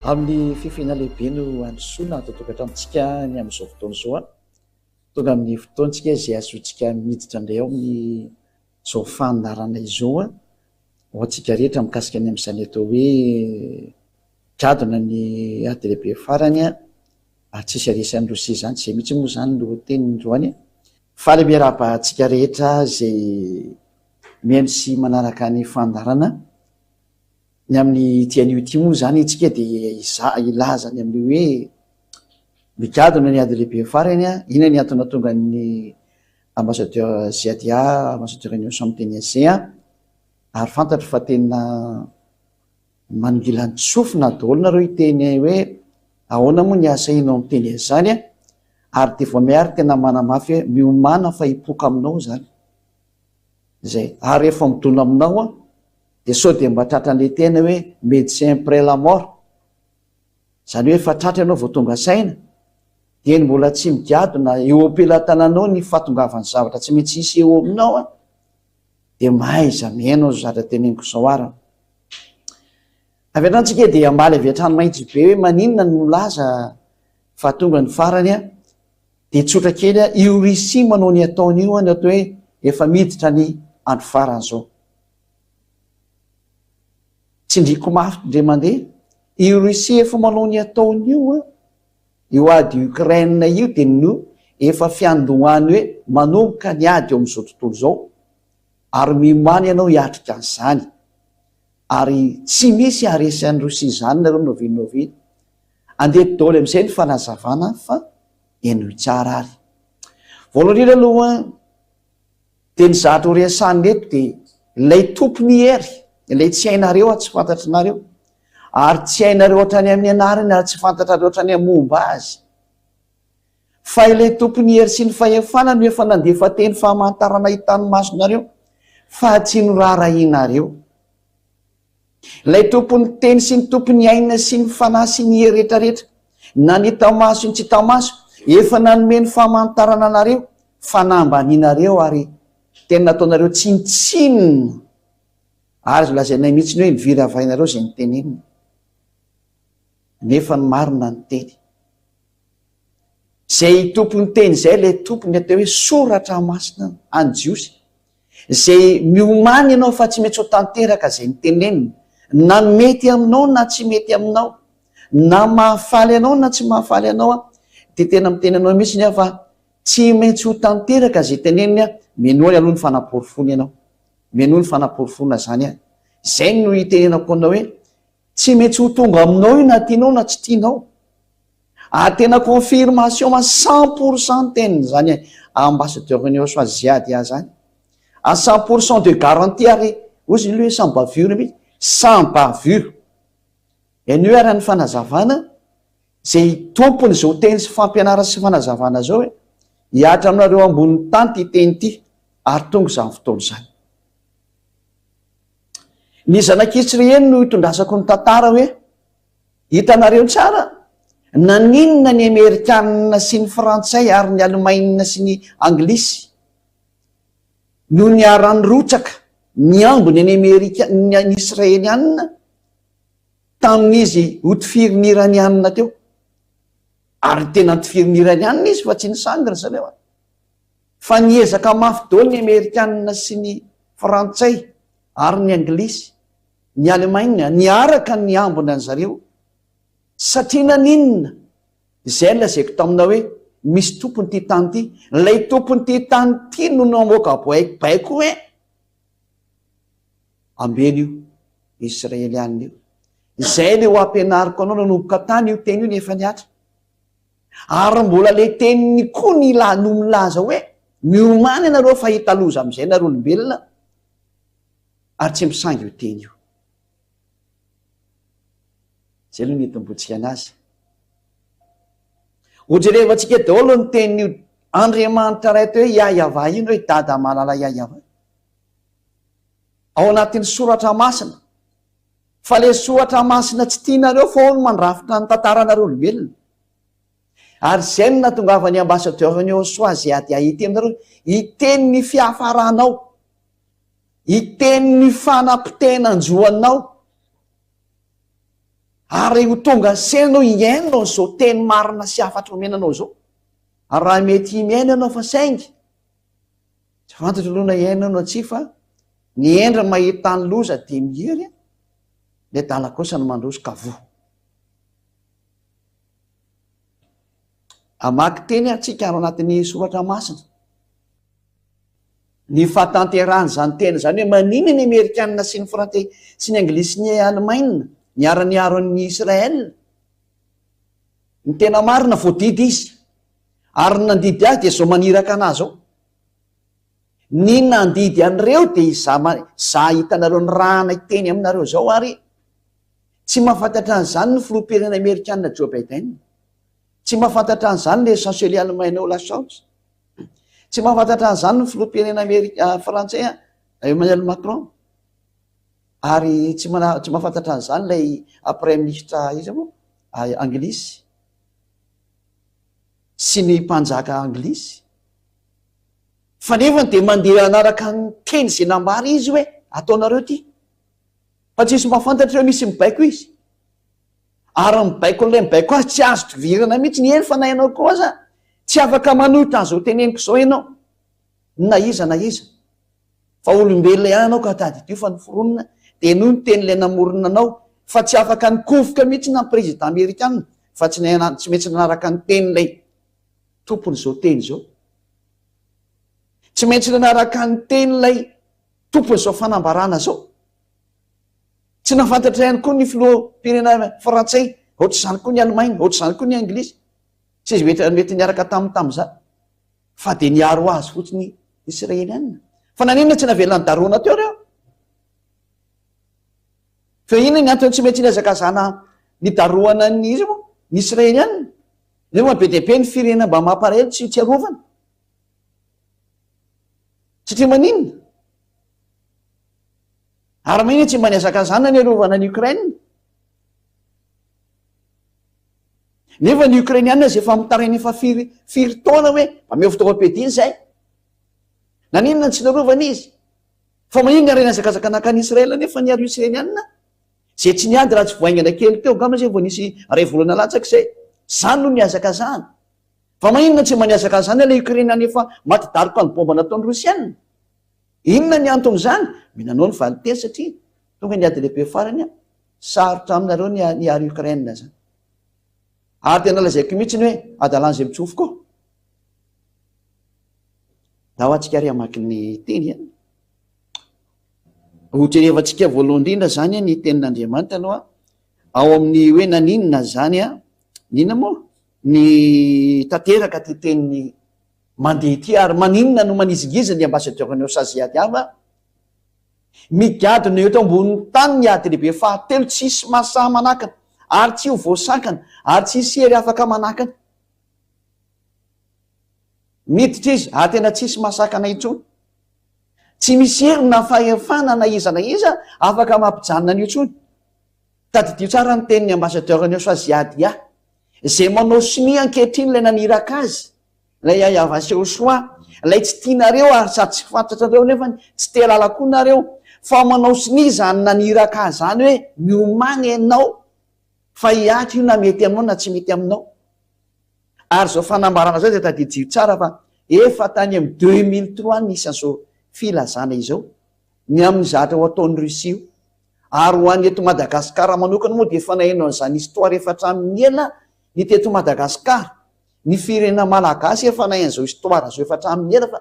Amin'ny fifina lehibe no androsoana totokatramontsika ny amin'izao fotoana izao tonga amin'ny fotoantsika izay azotsika miditra indray ao amin'ny zao fandarana izao ho antsika rehetra mikasika ny amin'izany atao hoe gadona ny ady lehibe farany tsisy aresan'ny rosia izany, izay mihitsy moa izany no tenin'androany fa le miarabantsika rehetra izay mihaino sy manaraka ny fandarana ny amin'ny tian'io ty moa zany itsika dia ilaza ny amin'ny hoe migadona ny ady lehibe farany ina ny antony tonga ny ambassadeur Ziadia, ambassadeur Union Samtenese ary fantatro fa tena manongilany tsofina daholo nareo iteny hoe ahoana moa ny asa ino amin'ny teny zany ary de vao miary tena manamafy hoe miomana fa hipoka aminao zany zay ary efa midona aminao de sao de mba tratran'le tena hoe médecin après la mort zany hoe efa tratra ianao vao tonga saina de ny mbola tsy migadona eo ampelantananao ny fahatongavany zavatra tsy maintsy isy eo aminao de maiza mihaino azo zatra teneniko zao ary avy atransika de ambaly avy hatrany mahitsy be hoe maninona no laza fa tonga ny farany de tsotra kely io Russie manao ny ataon'io ny atao hoe efa miditra ny andro farany zao. Tsindriko mafy ndre mandeha io Russie efa manao ny ataon'io io ady Ukraine io de no efa fiandohany hoe manomboka ny ady eo amin'izao tontolo zao ary mimany ianao hiatrika an'izany ary tsy misy aresan'ny Russie zany nareo novinoviny andeha daholo amin'izay ny fanazavana fa eno tsara ary voalohany indrindra aloha de ny zatra ho resany eto de ilay tompony hery ilay tsy hainareo tsy fantatrinareo ary tsy hainareo ohatrany amin'ny anarany ary tsy fantatrareo ohatrany amin'ny momba azy fa ilay tompony hery sy ny fahefana no efa nandefa teny fahamantarana hitany masonareo fa tsy norarahinareo ilay tompony teny sy ny tompony aina sy ny fanahy sy ny hery rehetrarehetra na ny tamaso ny tsy tamaso efa nanomeny fahamantarana anareo fanambaninareo ary tena nataonareo tsinitsinina ary lazainay mihitsy ny hoe niviry avainareo zay nytenenina nefa ny marina ny teny zay tompony teny zay le tompony atao hoe soratra masina anjiosy zay miomany ianao fa tsy mety ho tanteraka zay nytenenina na mety aminao na tsy mety aminao na mahafaly anao na tsy mahafaly anao de tena miteny anao mihitsy ny fa tsy maintsy ho tanteraka zay tenenina menoany aloha ny fanaporofony ianao menoa ny fanaporofona zany zay no hitenenako anao hoe tsy maintsy ho tonga aminao io na tianao na tsy tianao ary tena confirmation 100% teniny zany ambassadeur Union Ziadia zany à 100% de garantie ary ozy ny hoe sans bavure mihitsy sans bavure eny ary ny fanazavana zay tompony zao teny sy fampianara sy fanazavana zao hoe hiatra aminareo ambonin'ny tany ty teny ty ary tonga zany fotoana zany ny zanakitsy reheny no hitondrasako ny tantara hoe hitanareo tsara naninona ny Amerikanina sy ny Frantsay ary ny Alemaina sy ny Anglisy no ny arany rotsaka ny ambony any Amerika ny Israelianina tamin'izy hotifiriny Iranianina teo ary tena nitifiriny Iranianina izy fa tsy nisangana zareo fa niezaka mafy daholo ny Amerikanina sy ny Frantsay ary ny Anglisy ny Alemaina niaraka ny ambony an'zareo satria naninona zay lazaiko tamina hoe misy tompony ty tany ty lay tompony ty tany ty no namoaka baiko hoe ambeny io Israelianina io zay le ho ampianariko anao nanomboka tany io teny io nefa niatra ary mbola le teniny koa ny no milaza hoe miomany anareo fa hitaloza am'izay nareo olombelona ary tsy misangy io teny io zay aloha nitombotsika anazy hojerevantsika daholo ny tenin'io Andriamanitra raito hoe Yahva ino hoe dada malala Yahva ao anatin'ny soratra masina fa le soratra masina tsy tianareo fa ao no mandrafitra ny tantaranareo olombelona ary zay no natongavany ambassadeur Union Ziadia ity aminareo iteny ny fiafaranao iteny ny fanampitenanjoanao Ary ho tonga senao iainao zao teny marina sy afatra omenanao zao. Ary raha mety miaina anao fa saingy, tsy fantatra aloha iainanao tsy fa ny endra mahita ny loza dia mihery, le dala kosa no mandroso ka vo. Amaky teny atsika ao anatin'ny soratra masina. Ny fahatanterahany zany teny zany hoe manina ny Amerikanina sy ny Frantsay sy ny Anglisy sy ny Alemaina niara-niaro ny Israel. Ny tena marina voadidy izy, ary nandidy azy dia zao maniraka anazy ao. Ny nandidy an'ireo dia za hitanareo ny rahana teny aminareo zao, ary tsy mahafantatra an'izany ny filoham-pirenena Amerikanina Joe Biden, tsy mahafantatra an'izany le chancelier allemagne Olaf Scholz, tsy mahafantatra an'izany ny filoham-pirenena Frantsay Emmanuel Macron, ary tsy mahafantatra an'izany ilay premier ministre izy moa Anglisy sy ny mpanjaka Anglisy. Fa nefa dia mandeha anaraka ny teny izay nambara izy hoe ataonareo ty, fa tsisy mahafantatra hoe misy mibaiko izy. Ary mibaiko n'ilay mibaiko azy tsy azo tovirana mihitsy ny eny fa na ianao koa aza tsy afaka manohitra an'izao teneniko izao ianao, na iza fa olombelona ihany anao ka tady ity fa noforonina dia noho ny teny ilay namorona anao, fa tsy afaka nikovoka mihitsy na président Amerikanina fa tsy maintsy nanaraka ny teny ilay tompony izao teny izao, tsy maintsy nanaraka ny teny ilay tompony izao fanambarana zao. Tsy nafantatra ihany koa ny filoham-pirenena Frantsay, ohatr'izany koa ny Alemaina, ohatr'izany koa ny Anglisy, tsy izy mety niaraka tamin'izany, fa dia niaro azy fotsiny Israelianina. Fa naninona tsy navelona ny daroana teo reo? Fa inona ny antony tsy maintsy niazaka zana ny daroana ny izy moa ny Israelianina? Nefa be dia be ny firenena mba mamparely tsy arovana. Satria maninona? Ary maninona tsy mba niazaka zana ny arovana ny Ukraine? Nefa ny Ukrainianina izay efa mitarainy efa firy taona hoe mba meo fitaovam-piadiana izay. Naninona tsy narovana izy? Fa maninona ary niazakazaka nakany Israela nefa niaro Israelianina? Izay tsy niady raha tsy voaingana kely teo angamba izay vao nisy ray volana latsaka izay. Zany no niazaka zany. Fa maninona tsy mba niazaka zany ilay Ukrainiana efa maty daroka ny bomba nataon'ny Rosiana? Inona ny antony zany? Minanao ny valiteny satria tonga niady lehibe farany sarotra aminareo niaro Ukraine zany. Ary tena lazaiko mihitsy ny hoe adalany izay mitsofoka ao. Da ho antsika ry hamaky ny teny a. Hojerevantsika voalohany indrindra zany ny tenin'Andriamanitra aloha ao amin'ny hoe naninona zany ninona moa ny tanteraka ty teniny mandeha ty, ary maninona no manizigiza ny ambassadeur-ny Saziadiava migadona eto ambonin'ny tany ny ady lehibe fahatelo, tsisy masaha manakana ary tsy ho voasakana ary tsisy hery afaka manakana. Miditra izy ary tena tsisy masakana intsony, tsy misy hery na fahefana na iza afaka mampijanona ny intsony. Tadidio tsara ny tenin'ny ambassadeur-ny Saziadia izay manao sini ankehitriny ilay naniraka azy, ilay Yavaseo Soa, ilay tsy tianareo ary sady tsy fantatrareo nefa tsy te lalako nareo, fa manao sini zany naniraka azy zany hoe miomany ianao fa hiatry io na mety aminao na tsy mety aminao. Ary zao fanambarana zao dia tadidio tsara fa efa tany amin'ny 2003 nisy an'izao filazana izao ny amin'ny zatra ho ataon'ny Russia. Ary ho an'ny eto Madagasikara manokana moa dia efa nahaino an'izany histoire efa hatramin'ny ela ny teto Madagasikara, ny firenena malagasy efa nahaino an'izao histoire zao efa hatramin'ny ela, fa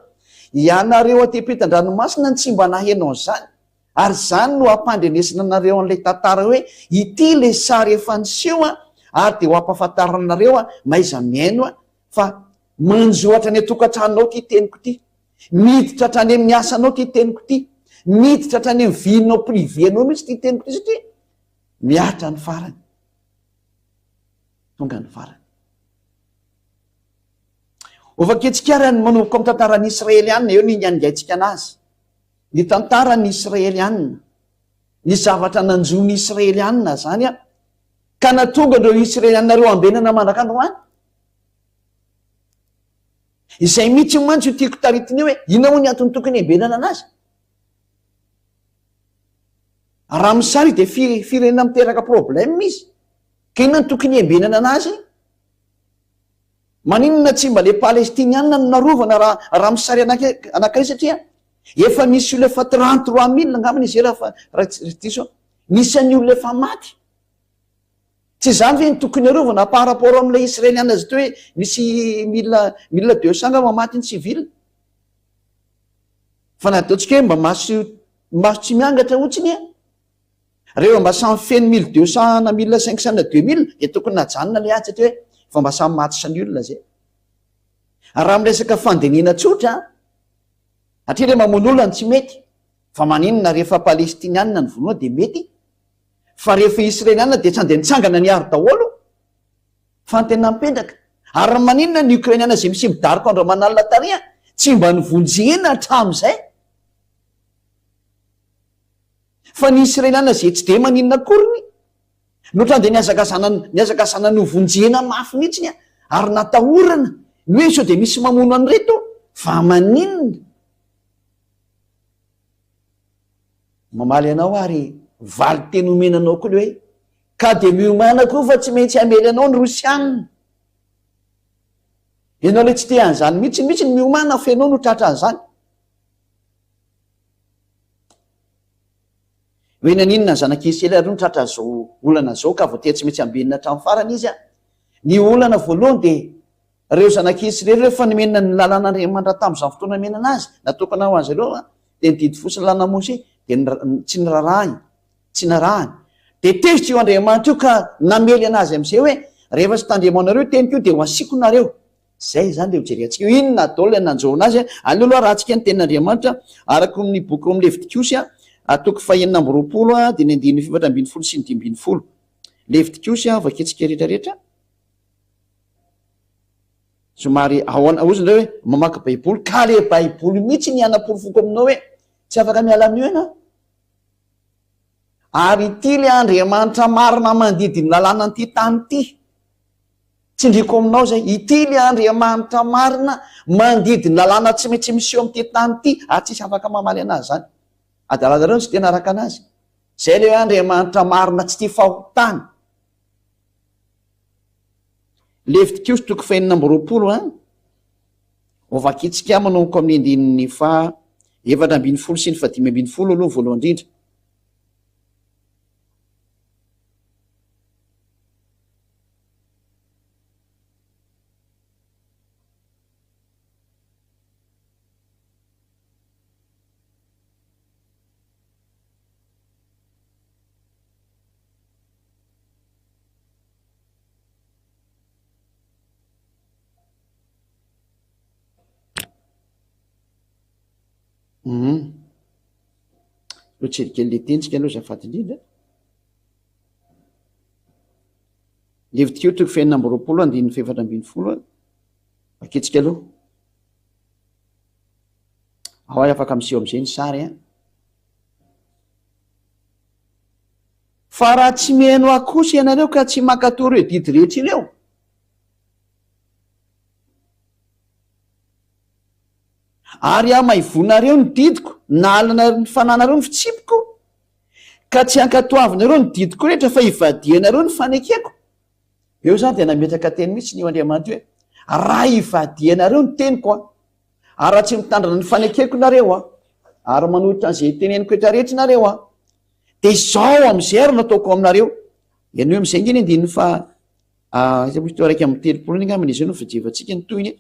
ianareo aty ampitan-dranomasina ny tsy mba naheno an'izany. Ary zany no ampandrenesina anareo an'ilay tantara hoe ity le sary efa niseho ary dia ho ampahafantaranareo maiza miaino fa manjoatra ny atokantranonao ty teniko ty, miditra hatrany amin'ny asanao ty teniko ty, miditra hatrany amin'ny vinao privénao mihitsy ty teniko ty, satria miatra ny farany, tonga ny farany. Ovaketsikara ny manomboka amin'ny tantaran'ny Israelianina eo ny angaitsika anazy. Ny tantaran'ny Israelianina, ny zavatra nanjon'ny Israelianina zany ka natonga ireo Israelianina reo ambenana mandrak'Androany. Izay mihitsy mantsy io tiako taritiny hoe inona moa ny antony tokony ambenana anazy? Raha misary dia firenena miteraka problème izy. ka inona no tokony embenana anazy? Maninona tsy mba le palestiniana no narovana raha misary anankiray satria efa misy olona efa 33 000 angambany izy raha diso misy any olona efa maty. Tsy zany ve ny tokony arovana par rapport amin'ilay israeliana zay teo hoe misy 1200 angamba maty ny civil? Fa nataontsika hoe mba maso tsy miangatra ohatsiny e. Rehefa mba samy feno 1200 na 1500 na 2000 dia tokony najanona le ady satria hoe fa mba samy maty sany olona zay. Raha miresaka fandinina tsotra hatria le mamono olona ny tsy mety, fa maninona rehefa palestiniana ny vonoa dia mety, fa rehefa israeliana dia tsy andeha nitsangana ny aro daholo fa ny tena mipetraka. Ary maninona ny ukrainiana zay misy midariko andro manalina taria tsy mba nivonjena hatramin'izay, fa ny israeliana zay tsy de maninona akoriny nohatra dia niazaka zanany hovonjena mafy mihitsiny ary natahorana ny hoe sao dia misy mamono any reto, fa maninona? Mamaly anao ary valy teny omenanao koa le hoe ka dia miomana koa fa tsy maintsy amely anao ny Rosianina. Ianao le tsy te an'izany mihitsy ny miomana fa ianao no tratra an'izany. Hoe naninona ny zanak'Israely ary no tratra zao olana zao ka voatery tsy maintsy ambenina hatramin'ny farany izy a? Ny olana voalohany dia reo zanak'Israely rehefa nomenina ny lalàn'Andriamanitra tamin'izany fotoana menana azy natokana ho azy ireo dia nididy fotsiny lalàna Mose dia tsy narahany dia tezitra io Andriamanitra io ka namely anazy amin'izay hoe rehefa sy tandriamanareo teniko io dia ho asiko nareo. Zay zany le hojerentsika io. Inona atao le nanjoana azy aleoloha raha tsika ny tenin'Andriamanitra araka ny boky amin'ny Levitikosy toko 220 dia ny 7:20 sy ny 10:20. Levitikosy vaketsika rehetrarehetra somary oziny reo hoe mamaky baiboly ka le baiboly mihitsy ny anapolofoko aminao hoe tsy afaka miala amin'io ianao. Ary ity le Andriamanitra marina mandidiny lalàna an'ity tany ity tsindriko aminao zay, ity le Andriamanitra marina mandidiny lalàna tsy maintsy miseho amin'ity tany ity ary tsisy afaka mamaly anazy zany. Adalanareo tsy tena araka anazy. Zay le Andriamanitra marina tsy tia fahotana. Levitikosy toko 220 ovakitsika manomboka amin'ny 7:20 sy ny 5:10 aloha voalohany indrindra. Tserikely le tentsika aloha zafaty indrindra. Levitikosy toko 2:20 aketsika aloha ao afaka miseho amin'izay ny sary fa raha tsy miheno akosa ianareo ka tsy mankatao ireo didy rehetra ireo ary amaivonareo ny didiko na alina ny fananareo ny fitsipiko ka tsy ankatoavinareo ny didiko rehetra fa ivadianareo ny fanekeko. Eo zany dia nametraka teny mihitsy ny Andriamanitra hoe raha ivadianareo ny teniko ary raha tsy mitandrana ny fanekeko nareo ary manohitra an'izay teneniko rehetra rehetra nareo dia izao amin'izay ary nataoko aminareo. Ianao amin'izay ngeny andininy fa raika amin'ny 30 angambany izy no fijevantsika ny toyny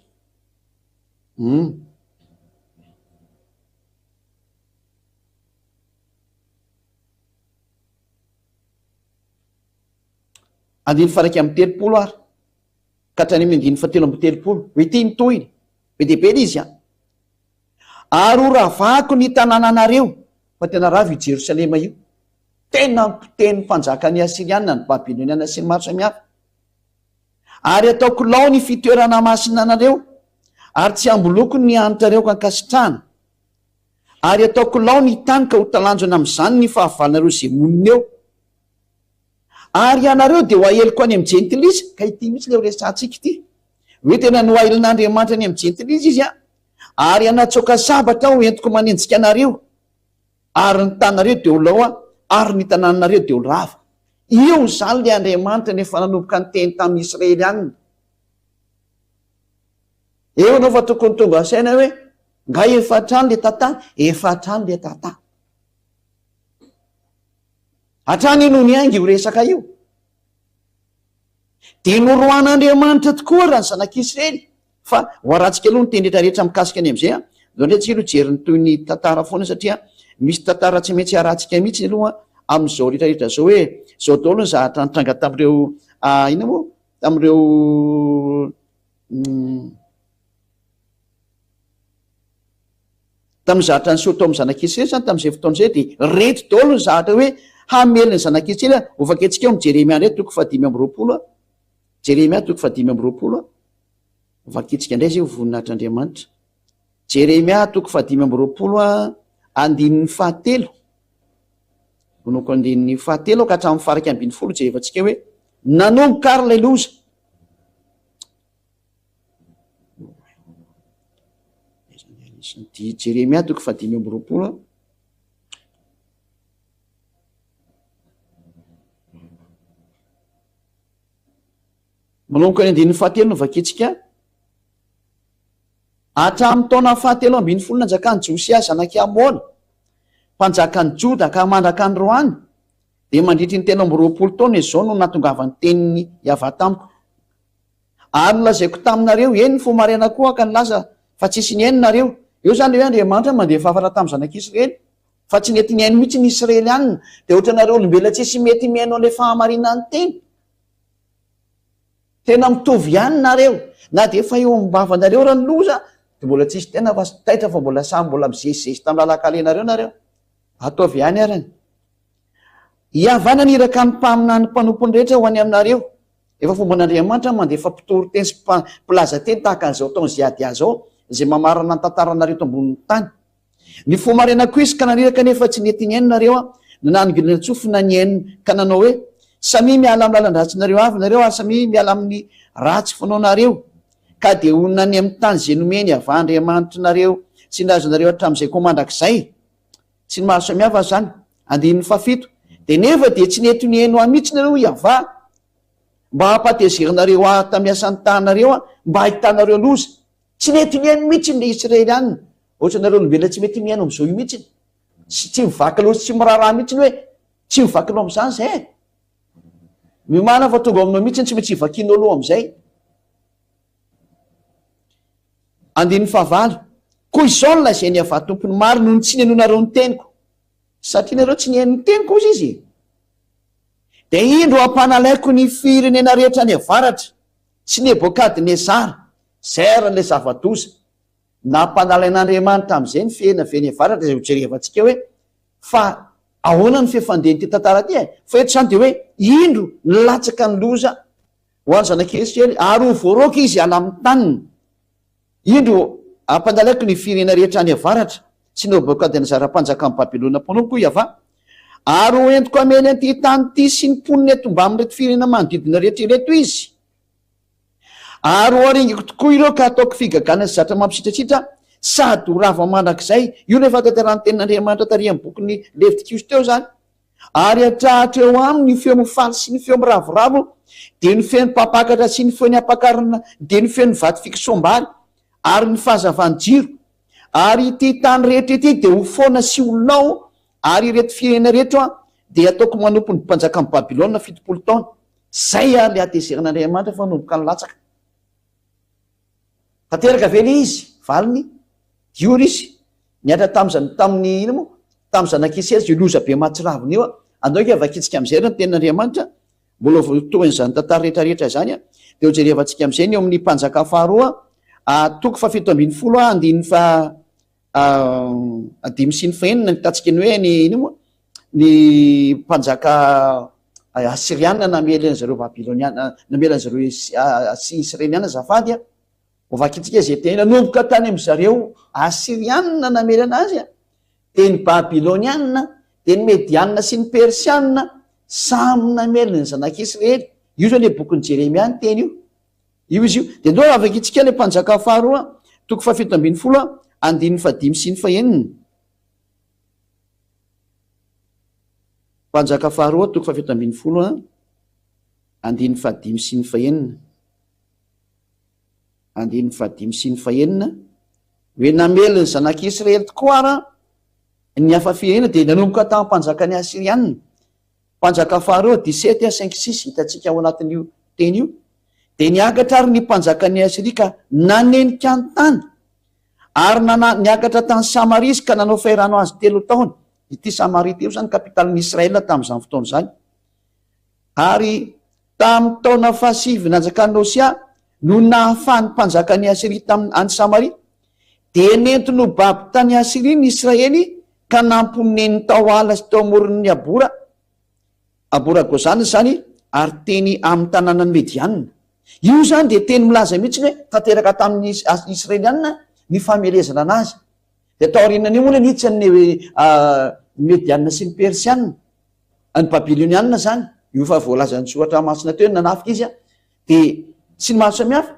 andiny faraika amin'ny 30 ary ka hatrany amin'ny 7:30 hoe ity ny toyny be dehibe izy ary horavako ny tanànanareo fa tena ravy i Jerosalema io tena mpiteny mpanjaka ny Asiriana ny Babiloniana sy ny maro samihafa ary ataoko lao ny fitoerana masina anareo ary tsy amboloko ny anitrareo ka ankasitrahana ary ataoko lao ny tany ka ho talanjona amin'izany ny fahavalonareo zay monina eo ary ianareo dia ho aheliko any amin'ny jentilisa. Ka ity mihitsy le resantsika ity hoe tena no ahelin'Andriamanitra any amin'ny jentilisa izy ary anatsoka sabatra ho entiko manenjika anareo ary ny tanareo dia ho lao ary ny tanànanareo dia ho lava. io zany le Andriamanitra nefa nanomboka ny teny tamin'ny Israely any. Eo anao fa tokony tonga saina hoe nga efatrano le tata, efatrano le tata. Hatrany no ny aingy io resaka io. Dia norohan'Andriamanitra tokoa raha ny zanak'Israely. Fa ho aratsika aloha ny teny rehetrarehetra mikasika any amin'izay zao ndray tsika aloha jeriny toy ny tantara foana satria misy tantara tsy maintsy aratsika mihitsy aloha amin'izao rehetrarehetra zao hoe zao daholo ny zahatra nitranga tamin'ireo ina moa tamin'ireo tamin'ny zahatra ny Sodoma zanak'Israely zany tamin'izay fotoana izay dia reto daholo ny zahatra hoe hameliny zanak'Israely ho vakentsika eo amin'ny Jeremia indray toko 5:20. Jeremia toko 5:20. Vakitsika indray zay ho voninahitr'Andriamanitra. Jeremia toko 5:20 andininy 7. Vonoko andininy 7 ka hatramin'ny faraka 20 jerevantsika hoe nanomboka ary ilay loza. Jeremia toko 5:20. Manomboka ny andininy 7 no vakitsika. Hatramin'ny taona 7:20 nanjakan'ny Josia zanaky Amona, mpanjakan'ny Joda ka mandraka ny Roany, dia mandritry ny 20 taona izao no natongavany teniny Yahva tamiko. Ary nolazaiko taminareo, eny ny fomariana koa ka nilaza fa tsisy ny ainareo. Eo zany hoe Andriamanitra mandeha fafara tamin'ny zanak'Israely, fa tsy nety ny aino mihitsy ny Israely any, dia ohatranareo olombelona tsisy mety miaino an'ilay fahamarinany teny. Tena mitovy ihany nareo, na dia efa eo ambavanareo raha ny loza, dia mbola tsisy tena fa taitra fa mbola samy mbola mizezizezy tamin'ny lalakalenareo nareo. Ataovy ihany arany. Ihavana niraka ny mpamina ny mpanompony rehetra ho any aminareo. Efa fomba n'Andriamanitra mandefa mpitoro teny sy mpilaza teny tahaka an'izao taona ziady azy zao, izay mamarana ny tantaranareo eto ambonin'ny tany. Ny fomarena Kristy ka naniraka nefa tsy nety ny ainareo, nanangilina tsofina ny aino ka nanao hoe samy miala amin'ny lalan-dratsinareo avy nareo ary samy miala amin'ny ratsy fanaonareo, ka dia onona ny amin'ny tany izay nomeny Yahva Andriamanitra nareo sy nilazonareo hatramin'izay komandrak'izay. Tsy ny maro samihafa zany. Andininy 7 dia nefa dia tsy nety ny aino mihitsy nareo Yahva, mba hampatezerinareo tamin'ny asan'ny tanareo mba hahitanareo loza. Tsy nety ny aino mihitsy ny Israely any. Ohatranareo olombelona tsy mety miaino amin'izao io mihitsy, tsy mivaky loha sy miraharaha mihitsy hoe tsy mivaky loha amin'izany zay. Mimana fa tonga aminao mihitsy tsy maintsy hivakianao loha amin'izay. Andininy 9 koa izao no lazainy Yahva tompony maro noho ny tsy niainonareo ny teniko, satria nareo tsy niaino ny teniko ozy izy. Dia indro hampanalaiko ny firenena rehetra ny avaratra sy Nebokadnezara zeran'ilay zava-doza. Nampanalain'Andriamanitra amin'izay ny fiaina feny avaratra izay hojerevantsika hoe fa ahoana ny fifandehan'ny ty tantara ty fa eto zany dia hoe indro nilatsaka ny loza ho any zanak'Israely ary ho voaroaka izy ala amin'ny taniny. Indro hampanalaiko ny firenena rehetra ny avaratra sy Nebokadnezara mpanjaka amin'ny Babilôna mpanompo Yahva, ary ho entiko amely an'ity tany ty sy ny poniny eto mba amin'reto firenena manodidina rehetra ireto izy. Ary ho aringiko tokoa ireo ka ataoko figagana sy zatra mampisitrasitra sady ho rava mandrakizay. Io rehefa tanterahany tenin'Andriamanitra tary amin'ny bokin'ny Levitikos teo zany. Ary hatrahatra eo aminy ny feo mifaly sy ny feo miravoravo, dia ny feon'ny mpapakatra sy ny feon'ny ampakarina, dia ny feon'ny vaty fikisombaly ary ny fahazavan'ny jiro. Ary ity tany rehetra ity dia ho foana sy olonao, ary ireto firenena rehetra dia ataoko manompo ny mpanjaka amin'ny Babilôna 70 taona. Zay ary le hatezerin'Andriamanitra fa manomboka ny latsaka. Tanteraka vele izy valiny diory izy niatra tamin'ny ino moa tamin'ny zanak'Israely zay loza be mahatsiraviny io. Andao ka vakitsika amin'izay ny tenin'Andriamanitra mbola votohan'izany tantara rehetrarehetra zany dia ho jerevantsika amin'izay ny eo amin'ny mpanjaka faharoa toko 7:20 andininy fa 5 sy ny 9 nitantsika ny hoe ny ino moa ny mpanjaka Asiriana namelany zareo Babiloniana, namelany zareo Israeliana zafady ho vakitsika izay tena nanomboka tany amin'ny zareo Asiriana namelana azy dia ny Babiloniana, dia ny Mediana sy ny Persiana samy namelany ny zanak'Israely. Io zao le bokin'ny Jeremia ny teny io izy io. Dia ndao vakitsika le mpanjaka faharoa toko 7:20 andininy 5 sy ny 9. Mpanjaka faharoa toko fafito ambin'ny folo andiny fahadimy sy ny fahenina. Andiny fahadimy sy ny fahenina hoe nameliny zanak'Israely tokoa ara ny hafa firenena dia nanomboka tamin'ny mpanjaka ny Asiriana. Mpanjaka faharoa 17:5-6 hitantsika ao anatin'io teny io. Dia niakatra ary ny mpanjaka ny Asiria ka nanenika ny tany ary niakatra tany Samaria ka nanao faherano azy 3 taona. Ity Samaria ity zany kapitalin'ny Israela tamin'izany fotoana zany. Ary tamin'ny taona fahasivy nanjakan'ny Osia no nahafahan'ny mpanjaka ny Asiria tamin'ny Samaria dia nentiny baby tany Asiria ny Israely ka namponeny tao ala sy tao amoron'ny abora Gozana zany ary teny amin'ny tanànany Mediana. Io zany dia teny milaza mihitsy hoe tanteraka tamin'ny Israeliana ny famelezana anazy. Dia tao aorianany moa nitsy ny Mediana sy ny Persiana, ny Babiloniana zany. Io fa voalazan'ny soratra masina teo nanafika izy dia sy ny maro samihafa.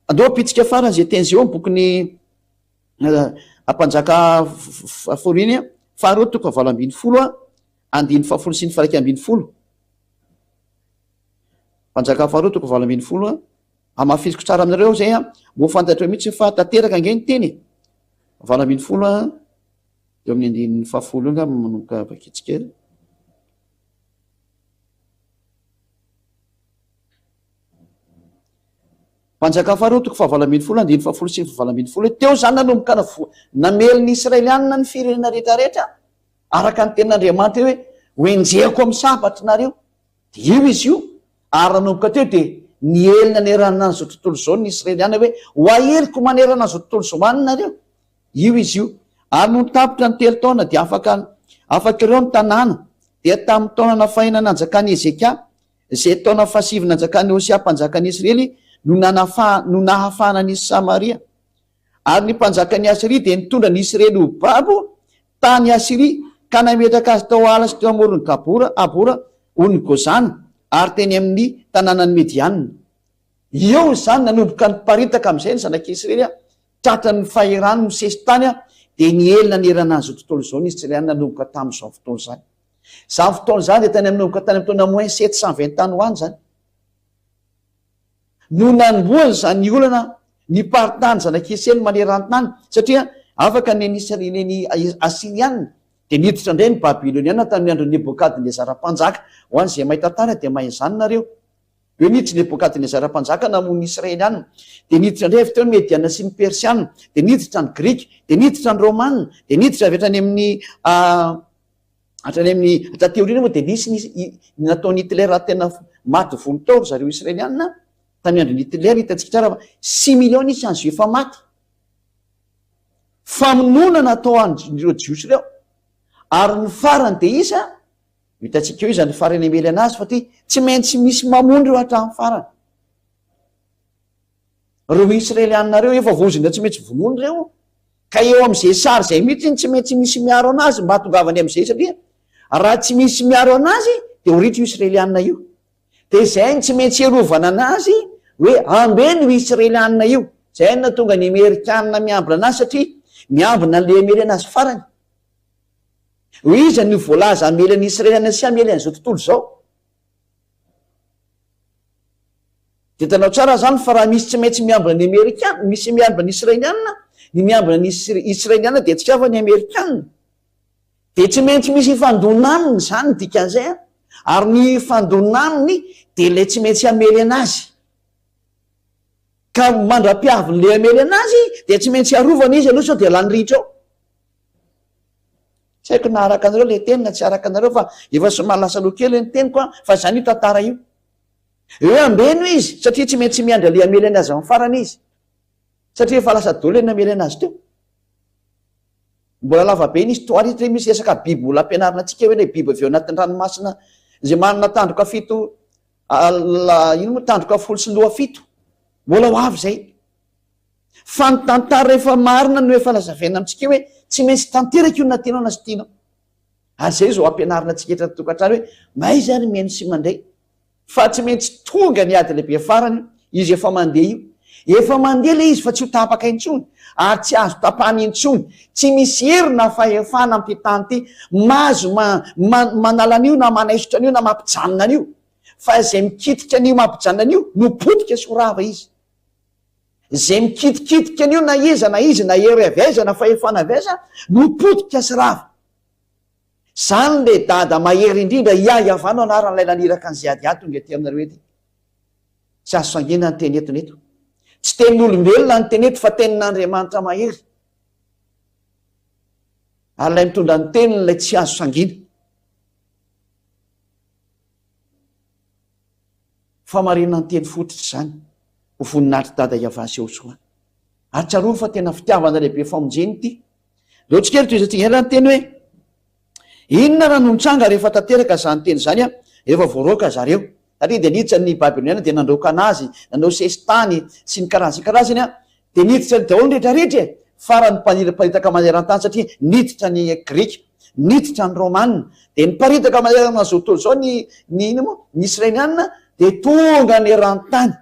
Andao apitsika farany zay teny zay eo bokin'ny mpanjaka faharoa faharoa toko 7:20 andiny 7 sy ny 1:20. Mpanjaka faharoa toko 7:20 amafiziko tsara aminareo zay mbo fantatra mihitsy fa tanteraka ange ny teny 7:20 eo amin'ny andiny 10 nga manomboka bakitsika. Mpanjaka faharoa toko 7:20 andiny 10 sy 7:20 teo zany nanomboka nameliny Israeliana ny firenena rehetrarehetra araka ny tenin'Andriamanitra hoe hoenjehako amin'ny sabatra nareo. Dia io izy io ary nanomboka teo dia nielina nerana an'izao tontolo zao ny Israeliana hoe hoaheliko manerana an'izao tontolo zao any nareo. Io izy io ary no tapitra ny 3 taona dia afaka ireo ny tanàna. Dia tamin'ny taona fahena nanjakan'ny Ezekia izay taona fahasivy nanjakan'ny Osia mpanjakan'ny Israely no nahafahana ny Samaria. Ary ny mpanjakan'ny Asiria dia nitondra ny Israely ho babo tany Asiria ka nametraka azy tao ala sy teo amoron'ny abora ony Gozana ary teny amin'ny tanànany Mediana. Eo zany nanomboka ny paritaka amin'izay ny zanak'Israely tratra ny faherany misesy tany dia nielina nerana an'izao tontolo zao ny Israely nanomboka tamin'izao fotoana zany. Izany fotoana zany dia tany nanomboka tany amin'ny taona moins 720 tany ho any zany. No nanomboany zany olana ny paritany zanak'Israely manerantany satria afaka neny Asiriana dia niditra indray ny Babiloniana tamin'ny andro Nebokadnezara mpanjaka. Ho an'izay mahita tany dia mahay izany nareo. Eo niditra Nebokadnezara mpanjaka namono Israeliana dia niditra indray avy teo ny Mediana sy ny Persiana dia niditra ny Grika dia niditra ny Romana dia niditra avy hatrany amin'ny tateoriana moa dia nisy nataony Hitler tena maty volotao zareo Israeliana. Tamin'ny andro Hitler hitantsika tsara fa 6 millions isy an'izy efa maty. Famonoana natao an'ireo jiosy ireo ary ny farany dia isa hitantsika eo izy ny farany emely anazy fa tsy maintsy misy mamono ireo hatramin'ny farany. Reo Israeliana reo efa vozina tsy maintsy vonono ireo ka eo amin'izay sary izay mihitsy tsy maintsy misy miaro anazy mba hatongavany amin'izay satria raha tsy misy miaro anazy dia horitra io Israeliana io. Dia izay tsy maintsy erovana anazy hoe ambeny io Israeliana io. Izay na tonga ny Amerikana miambina anazy satria miambina le amely anazy farany. Ho iza ny voalaza amely ny Israeliana sy amely an'izao tontolo izao. Dia tanao tsara zany fa raha misy tsy maintsy miambina ny Amerikana, misy miambina ny Israeliana, ny miambina ny Israeliana dia tsy kafa ny Amerikana. Dia tsy maintsy misy ifandonaniny zany dikan'izay ary ny fandonaniny dia ilay tsy maintsy amely anazy. Ka mandra-piaviny le amely anazy dia tsy maintsy arovana izy aloha sao dia lany ritra ao. Tsy haiko na araka anareo le teny na tsy araka anareo fa efa somary lasa loha kely ny teniko fa zany io tantara io. Eo ambeno izy satria tsy maintsy miandra le amely anazy amin'ny farany izy satria efa lasa dolo ny amely anazy teo. Mbola lava be ny histoire izy misy resaka biby mbola ampianarina antsika hoe biby avy eo anatin'ny ranomasina izay manana tandroka 7 ino moa tandroka 17. Mbola ho avy zay. Fa ny tantara efa marina no efa lazavaina amintsika hoe tsy maintsy tanteraka io na tianao na sy tianao. Ary zay zao ampianarina antsika etra tokantrano hoe mahay zany miaino sy mandray fa tsy maintsy tonga ny ady lehibe farany izy efa mandeha io efa mandeha le izy fa tsy ho tapaka intsony ary tsy azo tapany intsony, tsy misy herina fahefana ampitany ty mazo manala an'io na manaisotra an'io na mampijanona an'io, fa zay mikitika an'io mampijanona an'io no potika sy horava izy. Zay mikitikitika an'io na iza na izy na hery avaiza na fahefana avaiza no potika sy rava. Zany le dada mahery indrindra iavano anaran'ilay naniraka an'izay adiady tonga ty aminareo ety. Tsy azo sangina ny teny etony eto, tsy tenin'olombelona ny teny eto fa tenin'Andriamanitra mahery, ary lay mitondra ny teniny lay tsy azo sangina. Famarina ny teny fototra zany ho voninahitry dada iavasy eo soa. Ary tsaroa fa tena fitiavana lehibe famonjeny ty. Leo tsikely toy izay ny teny hoe inona raha no nitsanga rehefa tanteraka zany teny zany a, rehefa voaroaka zareo. Satria dia niditra ny Babiloniana dia nandroaka anazy, nanao sesitany sy ny karazany a, dia niditra ny daholo rehetrarehetra farany mparitaka maneran-tany satria niditra ny Grika, niditra ny Romanina, dia niparitaka manerana zao tontolo zao ny Israelianina dia tonga ny eran-tany,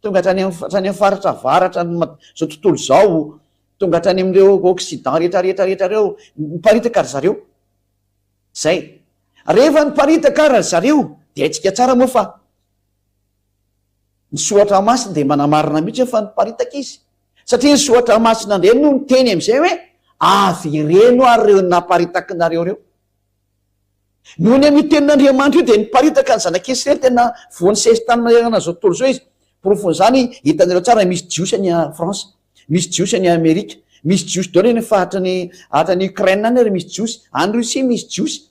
tonga hatrany amin'ny faritra avaratra zao tontolo zao, tonga hatrany amin'ireo Occident rehetrarehetra reo niparitaka ry zareo. Zay rehefa niparitaka ry zareo dia aitsika tsara moa fa ny soatra masina dia manamarina mihitsy fa niparitaka izy, satria ny soatra masina indray no niteny amin'izay hoe avy ireno ary reo naparitaka nareo reo. Noho ny amin'ny tenin'Andriamanitra io dia niparitaka ny zanak'Israely ireny tena voany sesitany manerana zao tontolo zao izy. Porofony zany hitanareo tsara, misy jiosy any France, misy jiosy any Amerika, misy jiosy daholo ny fahatrany hatrany Ukraine any ary misy jiosy, any Rosia misy jiosy,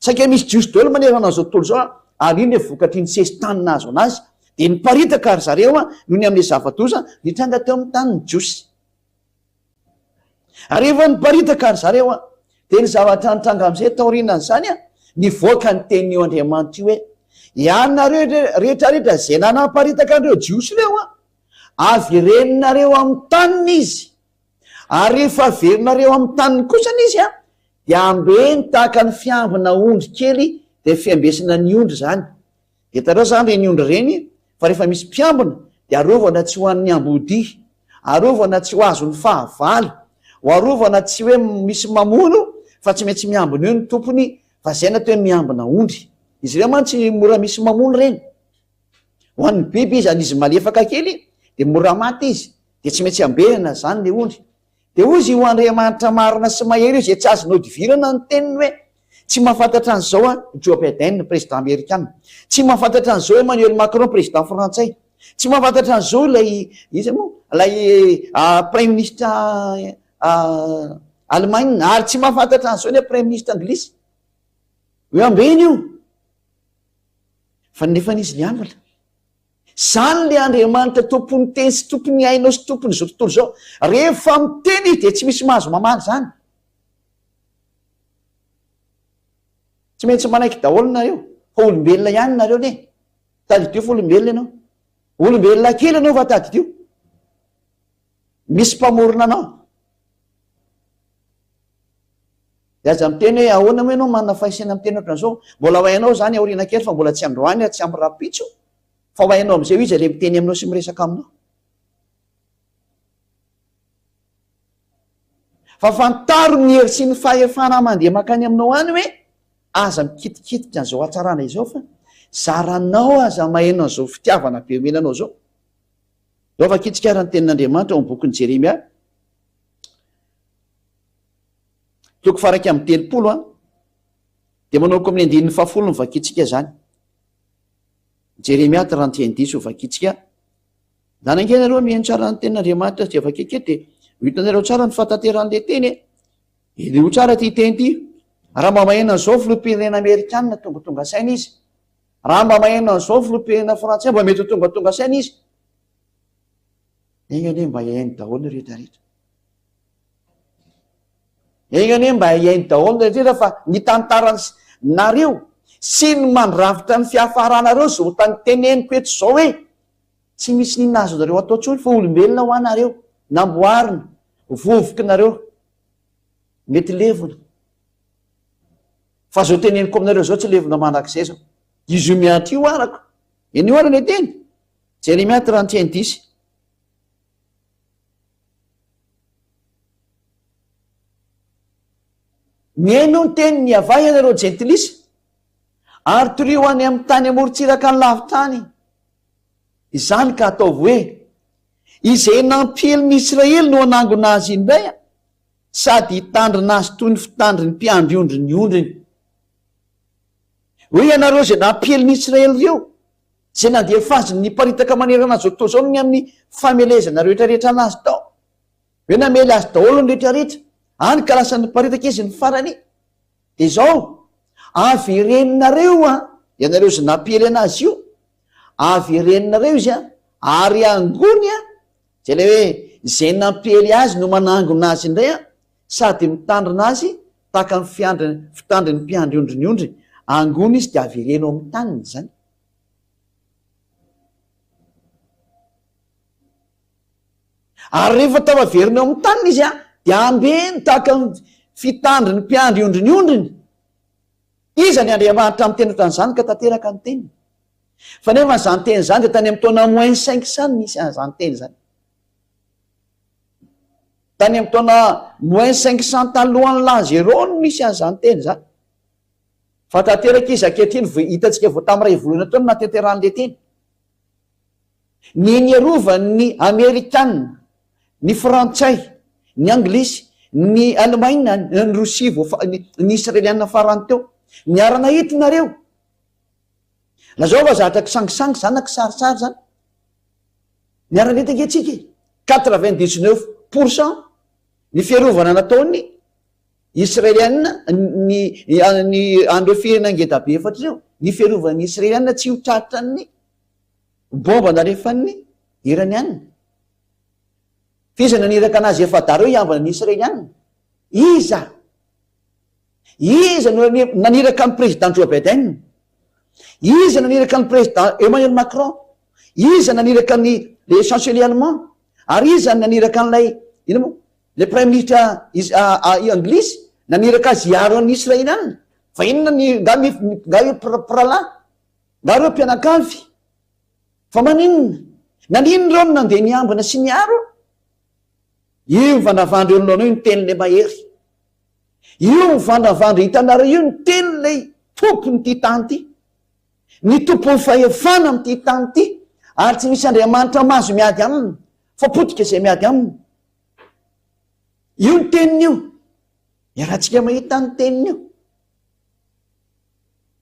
saika misy jiosy daholo manerana zao tontolo zao ary iny le vokatry ny sesitany nazo anazy dia niparitaka ry zareo noho ny amin'ilay zava-doza nitranga teo amin'ny tany ny jiosy. Ary rehefa niparitaka ry zareo dia ny zavatra nitranga amin'izay taorinan' zany nivoaka ny tenin'io Andriamanitra io hoe ianareo rehetrarehetra zay nanaparitaka an'ireo jiosy reo avy reninareo amin'ny taniny izy, ary rehefa averinareo amin'ny taniny kosany izy dia ambeny tahaka ny fiambina ondry kely dia fiambesina ny ondry zany. Hitareo zany reny ondry reny fa rehefa misy mpiambina dia arovana tsy ho an'ny ambody, arovana tsy ho azo ny fahavalo, ho arovana tsy hoe misy mamono fa tsy maintsy miambina eo ny tompony, fa zay natao hoe miambina ondry. Izy ireo man tsy mora misy mamono reny. Ho an'ny biby izy izy malefaka kely dia mora maty izy, dia tsy maintsy ambehana zany le ondry. Dia hozy ho Andriamanitra marina sy mahery io zay tsy azonao divirana ny teniny hoe tsy mahafantatra an'izao Joe Biden président américain, tsy mahafantatra an'izao Emmanuel Macron président frantsay, tsy mahafantatra an'izao lay prime ministre Allemagne, ary tsy mahafantatra an'izao ny prime ministre anglisy. Hoe ambeny io fa nefa n'izy ny ambala. Zany le Andriamanitra tompony teny sy tompony ainao sy tompony zao tontolo zao. Rehefa miteny izy dia tsy misy mahazo mamaly zany. Tsy maintsy manaiky daholo nareo fa olombelona ihany nareo ne. Tady teo fa olombelona ianao, olombelona kely ianao fa tady teo, misy mpamorona anao. Dia aza miteny hoe ahoana moa ianao manana fahaisana miteny ohatran'izao, mbola ho hainao zany aoriana kely fa mbola tsy androany tsy am'rapitso, fa ho hainao amin'izay izy le miteny aminao sy miresaka aminao. Fa fantaro ny hery sy ny fahefana mandeha makany aminao any hoe aza mikitikitika an'izao hatsarana izao fa zaranao aza mahaino an'izao fitiavana be omenanao zao. Zao fa kitsikara ny tenin'Andriamanitra ao amin'ny bokin'i Jeremia toko faraka amin'ny telopolo dia manao amin'ny andininy fahafolo ny vakitsika zany. Jeremia 31:10 ho vakitsika. Zanakely aloha mihaino tsara ny tenin'Andriamanitra dia vakike dia hitanareo tsara ny fahatanteran'ilay teny io tsara ty teny ty. Raha mba maheno an'izao filoham-pirenena Amerikanina tonga saina izy, raha mba maheno an'izao filoham-pirenena frantsay mba mety tonga saina izy. Iny anie mba hiaino daholo rehetrarehetra, iny anie mba hiaino daholo rehetrarehetra fa ny tantaranareo sy ny mandravitra ny fiafaranareo zao tany teneniko eto zao hoe tsy misy ninona azo nareo atao ntsony fa olombelona ho anareo, namboarina, vovoky nareo, mety levona. Fa zao teneniko aminareo zao tsy levona manak'izay zao. Izy io miantry io arako. Iny io arany teny. Jeremia 31:10. miaino ny teny ny avay anareo jentilisa ary torio any amin'ny tany amorontsiraka ny lavitany. Izany ka ataovy hoe izay nampielyn'ny Israely no anangona azy indray sady hitandrina azy toy ny fitandry ny mpiandry ondry ny ondriny. Hoe ianareo zay nampielyn'ny Israely reo zay nandeha fazy ny paritaka manerana azy atao zao ny amin'ny famelezana rehetrarehetra anazy tao, hoe namely azy daholo ny rehetrarehetra any ka lasa ny paritaka izy ny farany. De zao avy reninareo ianareo zay nampiely anazy io, avy reninareo izy ary angony zay le hoe zay nampiely azy no manangona azy indray sady mitandrina azy tahaka ny fitandry ny mpiandry ondry ny ondry, angony izy de avy reno amin'ny taniny zany. Ary rehefa tava verina eo amin'ny taniny izy de ambeny tahaka ny fitandry ny mpiandry ondry ny ondriny. Iza ny Andriamanitra amin'ny teny ohatran'izany ka tanteraka ny teniny. Fa nefa zany teny zany de tany amin'ny taona -500 misy zany teny zany. Tany amin'ny taona -500 talohan'ny Lazero no misy an'izany teny zany. Fa tanteraka izy ankehitriny hitantsika vao tamin'ny ray volana taona natanteran'le teny. Ny niarovan'ny Amerikanina, ny Frantsay, ny Anglisy, ny Alemaina, ny Rosia, ny Israelianina farany teo niarana hitinareo. Lazao fa zatra kisangisangy zany na kisarisary zany. Niarana hita ankehitrika 99% ny fiarovana nataony Israelianina ny andro firenena ngeda be efatra reo, ny fiarovan'ny Israelianina tsy ho tratra ny bomba narefan'ny Iranianina. Fiza naniraka anazy efa dareo iambana ny Israelianina. Iza no naniraka ny président Joe Biden, iza naniraka ny président Emmanuel Macron, iza naniraka le chancelier allemand, ary iza naniraka an'ilay le premier ministre anglisy naniraka azy hiaro an'ny Israelianina. Fa inona nga prala nga reo mpianakavy. Fa maninona nanino reo no nandeha niambana sy niaro. Io mivandravandry olonao io ny tenyle mahery, io mivandravandry hitanareo io ny tenylay tompony ty tany ty, ny tompony fahefana am'ty tany ty, ary tsy misy Andriamanitra mahazo miady aminy fa potika izay miady aminy. Io ny teniny io, iarahantsika mahita ny teniny io.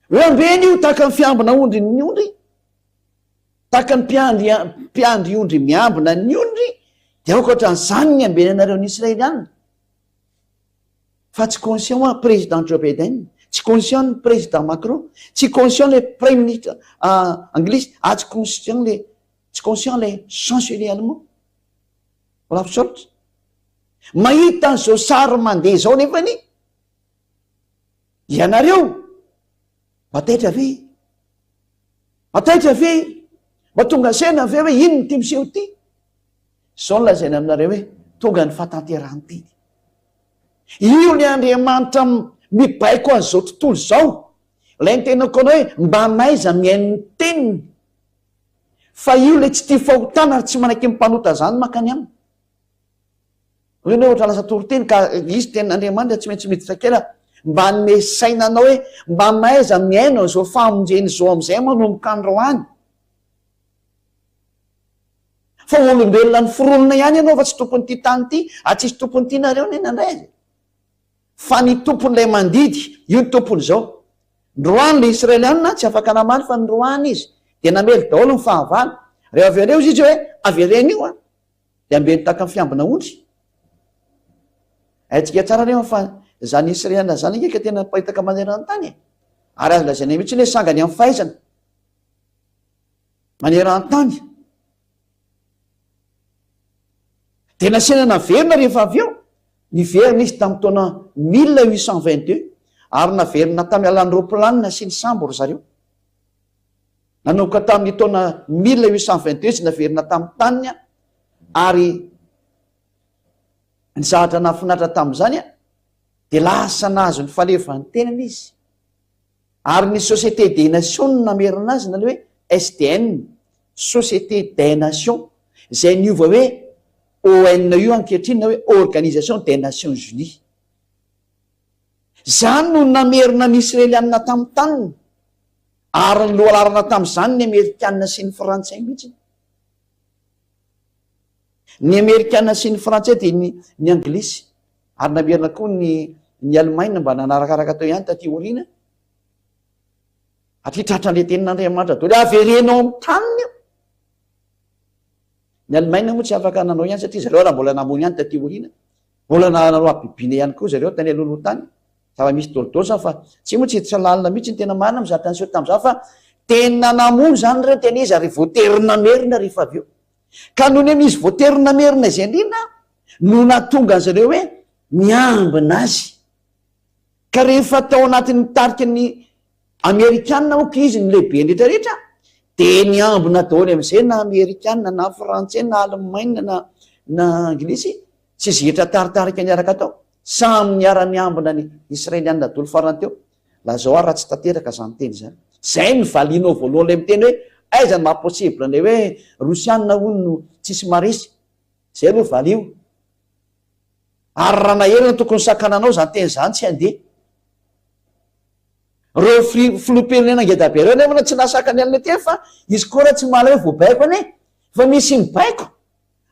Hoe ambeny io tahaka ny fiambina ondry ny ondry, tahaka ny mpiandry ondry miambina ny ondry, de aokaotran'izany ny ambeny anareo ny Israelianina. Fa tsy conscient président Joe Biden, tsy conscient ny président Macron, tsy conscient le premier ministre anglisy, tsy conscient le chancelier allemand. Voilà sorte. Mahita an'izao sary mandeha zao nefany ianareo mataitra ve mba tonga saina ve hoe ino ny ty miseho ty. Zao no lazaina aminareo hoe tonga ny fahatanterahany ty. Io ny Andriamanitra mibaiko an'izao tontolo zao. Ilay ny tenako anao hoe mba maiza miain'ny teniny. Fa io le tsy tia fahotana ary tsy manaiky mimpanota zany makany aminy. Hoe no ohatra lasa toroteny ka izy tenin'Andriamanitra tsy maintsy miditra kely mba nome saina anao hoe mba maiza miaino an'izao famonjeny zao am'izay manomboka androany. Fa olombelona ny foronina ihany ianao fa tsy tompony ty tany ty, tsisy tompony ty nareo nenandray. Fa ny tompon'ilay mandidy, io ny tompony zao. Ndroany le Israelianina tsy afaka namaly fa ndroany izy de namely daholo ny fahavalo. Rehefa avereo izy hoe avereny io de ambeny tahaka ny fiambina ondry. Aitsika tsara rehefa fa zany Israelianina zany ngeka tena paitaka manerana tany. Ary azo lazaina mihitsy hoe sangany amin'ny fahaizana manerana tany. De nasena naverina rehefa avy eo, niverina izy tamin'ny taona 1822 ary naverina tamin'ny alan'ny roaplanina sy ny sambo ry zareo. Nanomboka tamin'ny taona 1822 izy naverina tamin'ny taniny ary ny zavatra nahafinaritra tamin'izany de lasa nahazo ny faleovan'ny tenany izy. Ary ny Société des Nations namerina azy nany hoe SDN, Société des Nations, izay niova hoe ONU ankehitriny na hoe Organisation des Nations Unies. Zany no namerina ny Israelianina tamin'ny taniny, ary ny lohalarana tamin'izany ny Amerikanina sy ny Frantsay mihitsy. Ny Amerikanina sy ny Frantsay dia ny Anglisy, ary namerina koa ny Allemagne mba nanarakaraka tao ihany taty aoriana. Atria tratran'ilay tenin'Andriamanitra daholo averenao amin'ny taniny io. Ny Allemagne moa tsy afaka nanao ihany satria zareo raha mbola namono ihany taty aoriana, mbola nanao abibiana ihany koa zareo tany aloaloha tany. Zava misy dôlidôsa fa tsy moa tsy hiditra lalina mihitsy ny tena marina mizatra an'izao tamin'izao fa tena namono zany ireo tena izy ary voaterina merina rehefa avy eo. Ka noho ny izy voaterina merina izay indrindra no nahatonga an'zareo hoe miambina azy. Ka rehefa tao anatin'ny tarika ny Amerikanina moa izy ny lehibe rehetrarehetra dia niambina daholo amin'izay na Amerikanina na Frantsay na Allemagne na Anglisy tsy zihitra taritarika niaraka tao. Samy niara-niambina ny Israelianina daholo farany teo. Lazao ary raha tsy tanteraka zany teny zany. Zay ny valianao voalohany ilay miteny hoe aiza ny mahaposibla ilay hoe Rosianina hono no tsisy marisy. Zay aloha valio. Ary raha naherina tokony sakananao zany teny zany tsy handeha. Reo filoham-pirenena ngeda be reo nefa tsy nasaka ny alina teny fa izy koa raha tsy mahala hoe voabaiko ane fa misy mibaiko.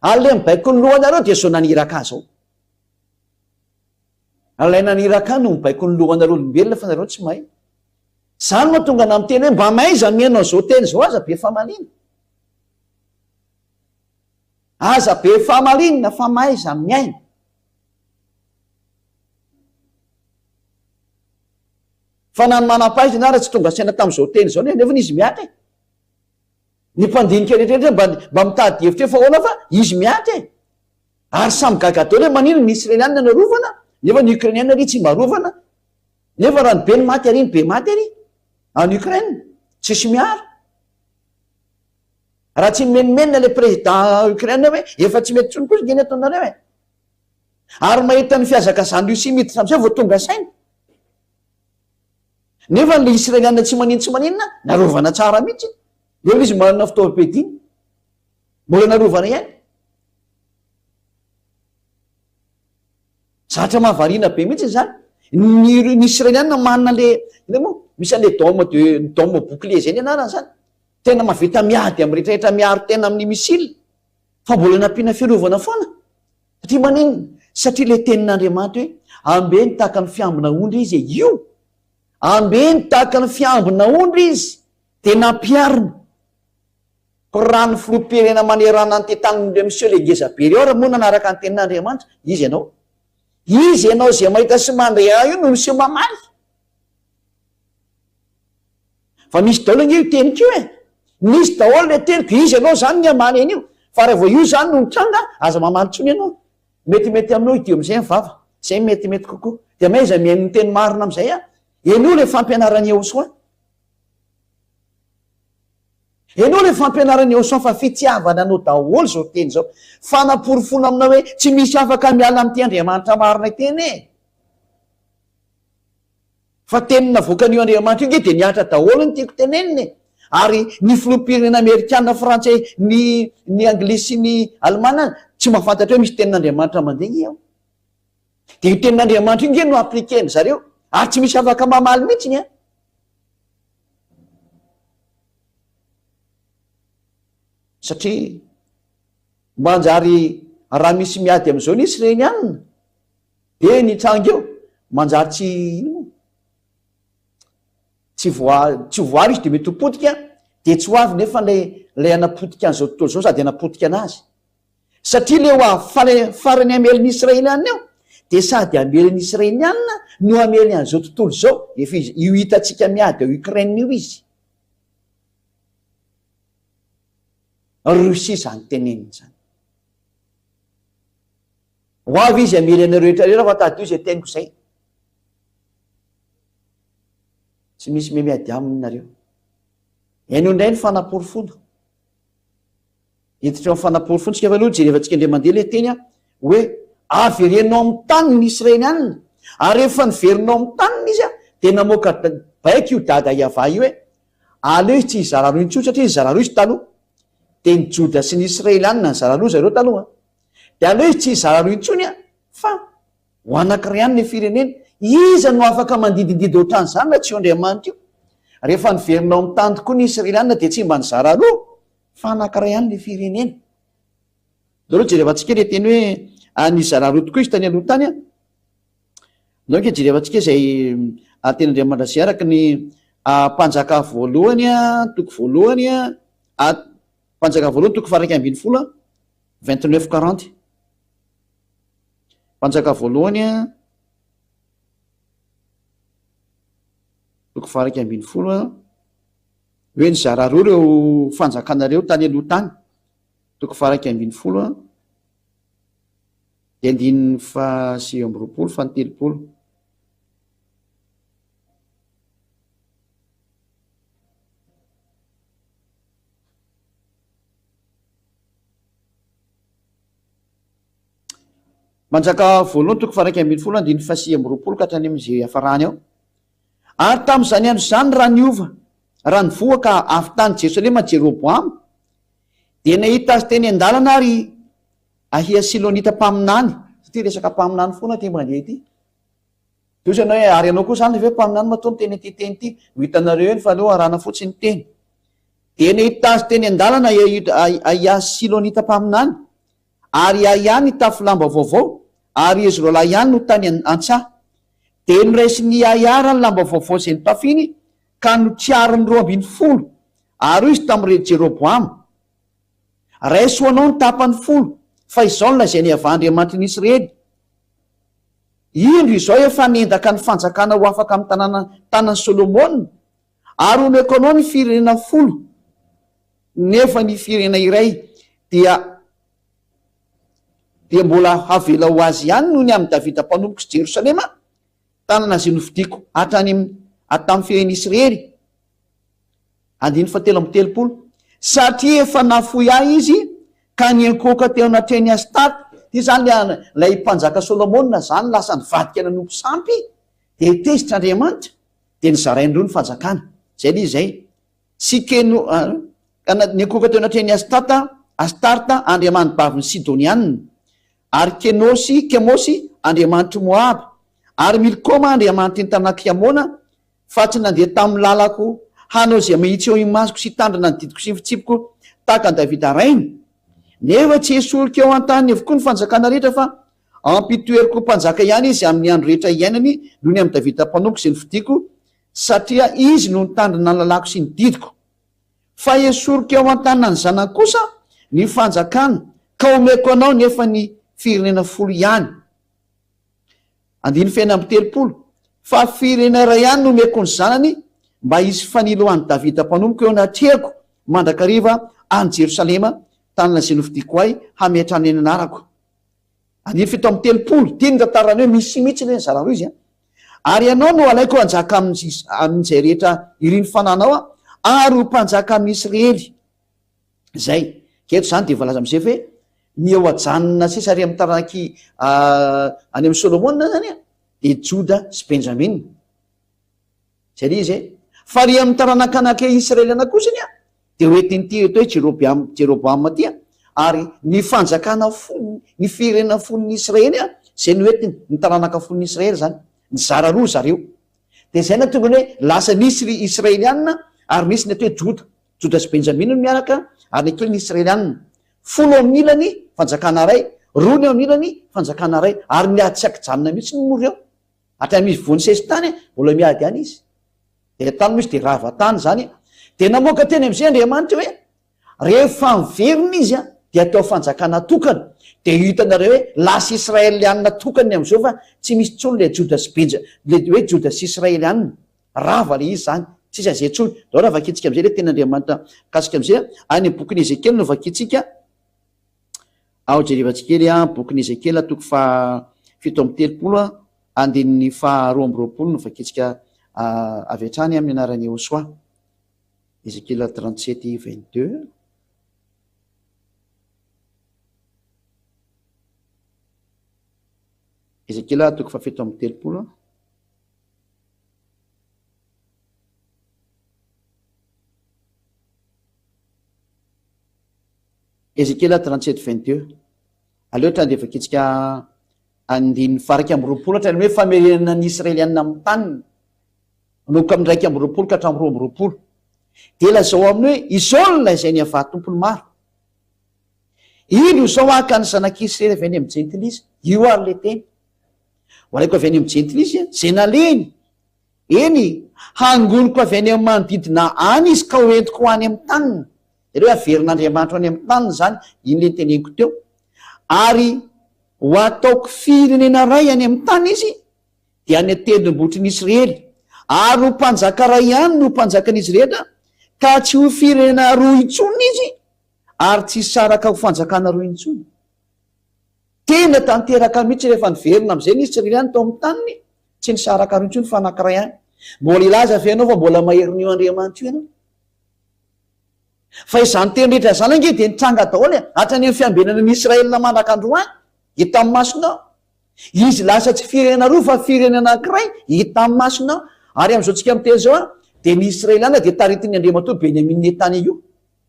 Alay mibaiko ny lohanareo dia so naniraka zao. Alay naniraka no mibaiko ny lohanareo olombelona fa nareo tsy mahay. Zany no tonga na miteny hoe mba maiza mianao zao teny zao aza be famalina. Aza be famalinina fa maiza miaina. Fa na ny manam-pahaizana ary tsy tonga saina tamin'izao teny zao nefa izy miatra. Ny mpandinika rehetrarehetra mba mitady hevitra efa ahoana fa izy miatra. Ary samy gaga daholo hoe manino ny Israelianina no rovana nefa ny Ukrainianina ry tsy mba rovana. Nefa raha ny be ny maty ary ny be maty ary any Ukraine tsisy miara. Raha tsy menimenina ilay président Ukraine hoe efa tsy mety tsony kosa ngeny ataonareo e. Ary mahita ny fiazaka zany Russie miditra amin'izay vao tonga saina. Nefa ny Israelianina tsy maninona narovana tsara mihitsy. Nefa izy manana fitaovam-piadiana mbola narovana ihany. Zatra mahavariana be mihitsy zany. Ny Israelianina manana le moa misy an'le dôme bouclier zay ny anarany zany. Tena mahavita miady amin'ny rehetrarehetra miaro tena amin'ny misily. Fa mbola nampiana fiarovana foana. Satria manino? Satria le tenin'Andriamanitra hoe ambeny tahaka ny fiambina ondry izy io. Ambeny tahaka ny fiambina ondry izy dia nampiarina. Ko raha ny filoham-pirenena manerana ny tetaniny monsieur le ngeza-be reo raha moa nanaraka ny tenin'Andriamanitra, izy ianao. Izy ianao izay mahita sy mandrea io no monsieur mamaly. Fa misy daholo io teniko io e. Misy daholo le teniko izy ianao zany ny amaly an'io. Fa raha vao io zany no nitranga aza mamaly tsony ianao. Metimety aminao idio amin'izay mivava. Izay metimety kokoa. Dia maiza mihaino ny teny marina amin'izay a. Eno le fampianarany Eosoa. Eno le fampianarany Eosoa fa fitiavana anao daholo zao teny zao. Fanaporofona aminao hoe tsy misy afaka miala amin'ity Andriamanitra marina iteny e. Fa tenina voakan'io Andriamanitra io dia niatra daholo ny tiako teneniny. Ary ny filoham-pirenena Amerikanina, Frantsay, ny Anglisy sy ny Alemana tsy mahafantatra hoe misy tenin'Andriamanitra mandeha io. Dia io tenin'Andriamanitra io no aplikeny zareo. Ary tsy misy afaka mamaly mihitsy ny satria manjary raha misy miady amin'izao ny Israelianina dia nitsanga eo manjary tsy voary izy dia mety hopotika dia tsy ho avy nefa lay anapotika an'izao tontolo izao sady anapotika anazy. Satria le ho farany amelin'ny Israelianina eo dia sady amelin'ny Israelianina no amely an'izao tontolo izao. Efa izy io hitantsika miady ao Ukraine io izy. Russie zany teneniny zany. Ho avy izy amely anareo rehetrarehetra fa tady io izay teniko izay. Tsy misy miady aminareo. Eno indray ny fanaporofona. Hiditra amin'ny fanaporofona tsika aloha jerevantsika indray mandeha ilay teny hoe averenao amin'ny tany ny Israelianina. Ary rehefa niverinao amin'ny taniny izy dia namoaka baika io dada Iava io hoe aleo izy tsy hizara roa intsony satria hizara roa izy taloha. Dia ny Joda sy ny Israelianina nizara roa zareo taloha. Dia aleo izy tsy hizara roa intsony fa ho anankiray ihany ny firenena. iza no afaka mandidididy ohatrany zany na tsy eo Andriamanitra io. Rehefa niverinao amin'ny tany tokoa ny Israelianina dia tsy mba nizara roa fa anankiray ihany le firenena. Zareo jerevantsika le teny hoe nizara roa tokoa izy tany aloha tany a. Nao ke jerevantsika izay ten'Andriamanitra zay araka ny mpanjaka voalohany toko voalohany mpanjaka voalohany toko 240 29:40. Mpanjaka voalohany toko 240 hoe nizara roa reo fanjakanareo tany aloha tany. Toko 240 dia 9:20 fa 30. Manjaka voalohany toko 240 9:20 ka hatrany amin'izay hafarany ao. Ary tamin'izany andro izany raha niova raha nivoaka avy tany Jerosalema Jeroboamy dia nahita azy teny an-dalana ary ahia Silonita mpaminany, satria resaka mpaminany foana ty mandeha ity. Toy ianao hoe ary ianao koa zany ve mpaminany matoa teny ity teny ity, ho hitanareo eny fa aleo arahana fotsiny teny. Dia nahita azy teny an-dalana ahia Silonita mpaminany ary ihany tafo lamba vaovao ary izy roa lahy ihany no tany an-tsaha. Dia niraisy ny ahara ny lamba vaovao izay notafiny ka notsiariny 12 ary izy tamin'ireo Jeroboamy. Raiso anao ny tapany 10 fa izao nolazainy avahan'Andriamanitra ny Israely. Indro izao efa nendaka ny fanjakana ho afaka amin'ny tanany Solomona ary omeko anao ny firenena 10 nefa ny firenena iray dia mbola havela ho azy ihany noho ny amin'ny Davida mpanompoka sy Jerosalema, tanana izay novidiako hatramin'ny firenena Israely. 7:30 satria efa nafoy ahy izy ka niankoaka teo anatreny Astarta. Ty zany lay mpanjaka Solomona zany lasa nivadika nanompo sampy dia tezitra Andriamanitra dia nizaraindreo ny fanjakana. Zay le izay sikeno niankoaka teo anatreny Astarta andriaman'ny baviny Sidonianina, ary Kemosy andriamanitry Moab, ary Milkoma andriamanitry ny tanàna Kiamona, fa tsy nandeha tamin'ny lalako hanao zay mahitsy eo imasoko sy tandrana ny didiko sy fitsipiko tahaka ny Davida rainy. Nefa tsy esolika eo an-tany avokoa ny fanjakana rehetra fa ampitoeriko mpanjaka ihany izy amin'ny andro rehetra iainany noho ny amin'ny Davida mpanompoka izay novidiako, satria izy no nitandrina ny lalako sy ny didiko. Fa esoriko eo an-tanina ny zanany kosa ny fanjakana ka omeko anao nefa ny firenena 10 ihany. 9:30 fa firenena iray ihany no omeko ny zanany mba hisy fanilo an'i Davida mpanompoka eo anatrehako mandrakariva any Jerosalema, tanana izay novidiako ahy hametrany eny anarako. 9:30 tiany tantarany hoe misy mihitsy le nizara roa izy ary ianao no alaiko hanjaka amin'izay rehetra iriny fananao ary ho mpanjaka amin'ny Israely. Zay keto zany dia voalaza amin'izay hoe ny eo ajanona sesary amin'ny taranaky any amin'ny Solomona zany dia Joda sy Benjamin. Zay le izy fa ry amin'ny taranaka Israeliana kosany dia hoentin'ity eto hoe Jeroboamy ty ary ny fanjakana ny firenena 10 Israely zay ny hoentiny ny taranaka 10 Israely zany nizara roa zareo. Dia zay na tonga hoe lasa nisy ry Israelianina ary nisy ny atao hoe Joda sy Benjamin no miaraka ary ny Israelianina 10 amin'ny ilany fanjakana ray, 2 eo amin'ny ilany fanjakana ray ary miady tsy akijanona mihitsy ny mora eo hatramisy vonisesy tany mbola miady ihany izy. Dia tany misy dia rava-tany zany. Dia namoaka teny amin'izay Andriamanitra hoe rehefa miverina izy dia atao fanjakana tokana. Dia hitanareo hoe lasa Israelianina tokany amin'izao fa tsy misy tsony le Joda sy hoe Joda sy Israelianina. Rava le izy zany, tsisy azay tsony. Dao raha vakitsika amin'izay le teny Andriamanitra kasika amin'izay any bokin'ny Ezekely no vakitsika. Ao jerevantsika kely bokin'ny Ezekely toko 7:30 andininy 2:20 no vakitsika avy hatrany amin'ny anaran'ny Hosoa. Ezekely 37:22. Ezekely toko 7:30. Ezekely 37:22. Aleo tra dia vakitsika andiny faraika amby roapolo hatrany hoe famerenana ny israelianina amin'ny taniny manomboka amin'ny raiky amby roapolo ka hatramin'ny roa amby roapolo de lazao aminy hoe izaolona izay ny avahatompony maro ino zao aka ny zanak'israely avy any amin'ny jentilisa io ary le teny hoalaiko avy any amin'ny jentilisa zay naleny eny hangoniko avy any amin'ny manodidina any izy ka hoentiko ho any amin'ny tanina ireo averin'andriamanitra any amin'ny tanina zany iny le teneniko teo ary ho ataoko firenena ray any amin'ny tany izy de any atendrombotriny Israely ary ho mpanjaka ray ihany no mpanjakan'izy rehetra ka tsy ho firenena roa intsony izy ary tsy saraka ho fanjakana roa intsony tena tanteraka mihitsy rehefa niverina am'izay ny Israeliany tao amin'ny taniny tsy ny saraka roa intsony fa anankiray ihany mbola ilaza fe ianao fa mbola maherin'io Andriamanitra io ianao fa izany teny rehetra zany ange de nitranga daholo hatrany amin'ny fiambenana ny Israelina manak'androany hita amin'ny masonao izy lasa tsy firenena roa fa firenena anankiray hita amin'ny masonao ary am'izao tsika miteny zao de ny Israeliana de taritin'ny Andriamanitra Benyamin Netanyahu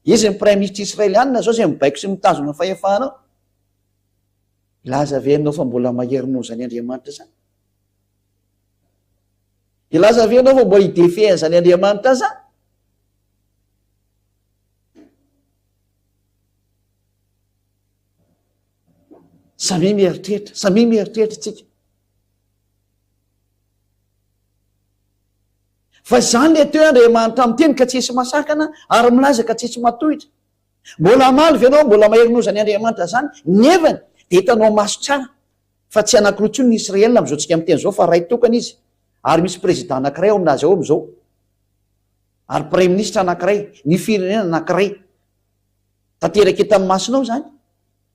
izy ny prime ministre Israeliana zao zay mibaiko sy mitazona fahefanao ilaza venao fa mbola maherinao zany Andriamanitra zany ilaza venao fa mbola idefehan zany Andriamanitra zany samy mieritreritra tsika fa zany le teo Andriamanitra amin'ny teny ka tsisy masakana ary milaza ka tsisy matohitra mbola maly venao mbola maherinao zany Andriamanitra zany nevany de hitanao maso tsara fa tsy anankiroa tsony ny Israelina am'izao tsika miteny zao fa ray tokana izy ary misy président anankiray ao aminazy ao am'izao ary premier ministre anankiray ny firenena anankiray tanteraka eto amin'ny masonao zany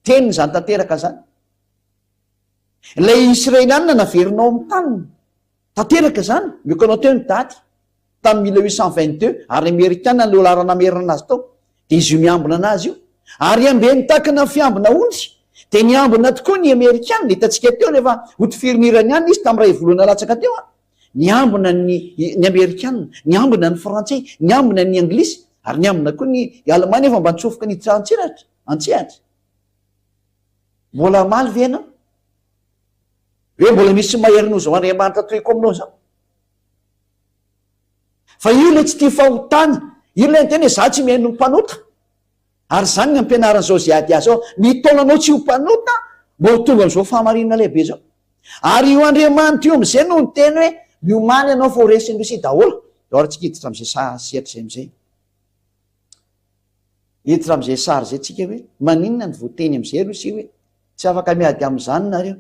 teniny zany tanteraka zany ilay Israeliana naverinao amin'ny taniny tanteraka zany miokanao teo ny daty tamin'ny 1822 ary Amerikana ny olo namerina azy tao de izy io miambina anazy io ary ambeny takana fiambina onjy de niambina tokoa ny Amerikana ny hitantsika teo rehefa hotifirnirany ihany izy tamin'ny ray volana latsaka teo niambina ny Amerikana niambina ny Frantsay niambina ny Anglisy ary niambina koa ny Alemana efa mba nitsofoka ny antsehatra mbola maly venao hoe mbola misy maherinao zao Andriamanitra toyko aminao zao fa io le tsy tia fahotana io le tena za tsy mihaino mpanota ary zany ny ampianaran'izao ziady azy ao ny taonanao tsy ho mpanota mbo tonga am'izao fahamarinana lehibe zao ary io Andriamanitra io am'izay no ny teny hoe miomany ianao fa ho resiny misy daholo ary tsika hiditra am'izay sehatra zay am'izay hiditra am'izay sary zay tsika hoe maninona ny voateny am'izay aloha sy hoe tsy afaka miady am'izany nareo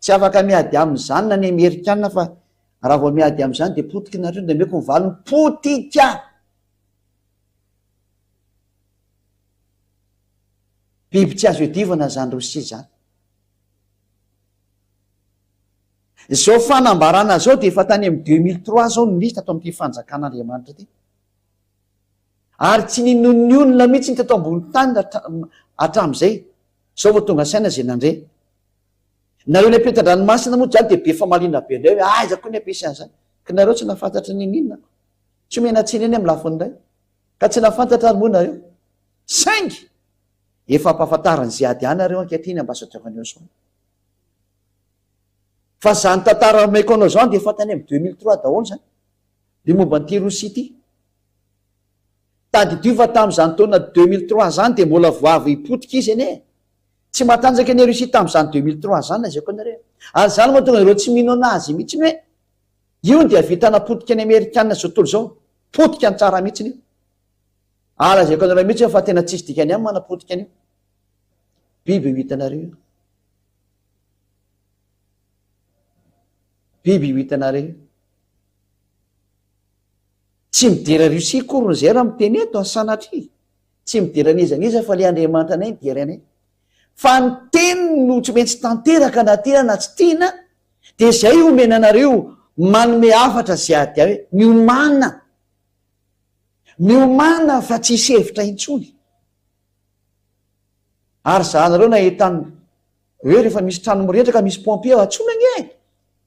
tsy afaka miady am'izany na ny Amerikana fa raha vao miady am'izany de potika nareo de meko mivalony potika biby tsy azo edivana zany Rosia zany zao fanambarana zao de efa tany amin'ny 2003 zao no nisy tato amin'ity fanjakan'Andriamanitra ty ary tsy ninonionona mihitsy ny tato ambony tany hatram'izay zao vao tonga saina zay nandre nareo ny apetan-dranomasina moa zany de be famalina be ndray hoe aiza koa ny ampiasana zany ka nareo tsy nafantatra nininona tsy omena tsiny eny amin'ny lafiny ray ka tsy nafantatra ary moa nareo saingy efa ampahafantarany ziady any nareo ankehitriny ambasatrovaneo zao fa zany tantara maiko anao zao de efa tany amin'ny 2003 daholo zany de momba nyity Rosia ity tady diova tamin'izany taona 2003 zany de mbola voavy hipotika izy eny tsy matanjaka ny Rosia tamin'izany 2003 zany na zay koa nareo ary zany moa tonga ireo tsy mino anazy mihitsy hoe io de avitana potika ny Amerikana zao tontolo zao potika ny tsara mihitsy io ala zay koa nareo mihitsy fa tena tsisy dikany ihany manapotika an'io biby ho hitanareo biby ho hitanareo tsy midera Rosia korony zay raha miteny eto ansanatry tsy midera nizaniza fa le Andriamanitra anay midera anay fa ny teny no tsy maintsy tanteraka na tina na tsy tiana de zay omena anareo manome afatra ziady hoe miomana fa tsisy hevitra intsony ary zanareo nahitany hoe rehefa misy trano mirehitra ka misy pompier atsona nye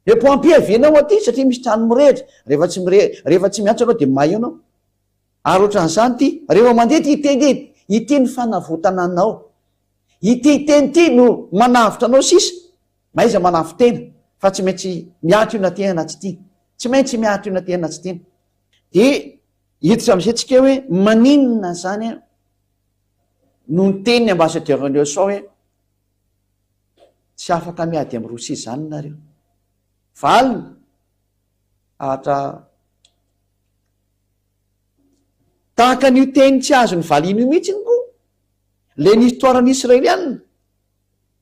e pompier venao aty satria misy trano mirehitra rehefa tsy miantso anao de may anao ary ohatran'izany ty rehefa mandeha ty iteny ity ny fanavotana anao ity teny ty no manavitra anao sisa maiza manafitena fa tsy maintsy miatro io natehana tsy tia, tsy maintsy miatro io natehana tsy tiana. De hiditra am'izay tsika hoe maninona zany no ny teniny ambassadeur-n'eo sao hoe tsy afaka miady am' Rosia zany nareo, valina ahatra tahaka an'io teny tsy azo ny valina io mihitsy ny ko le nyhitoaran'ny israelianina.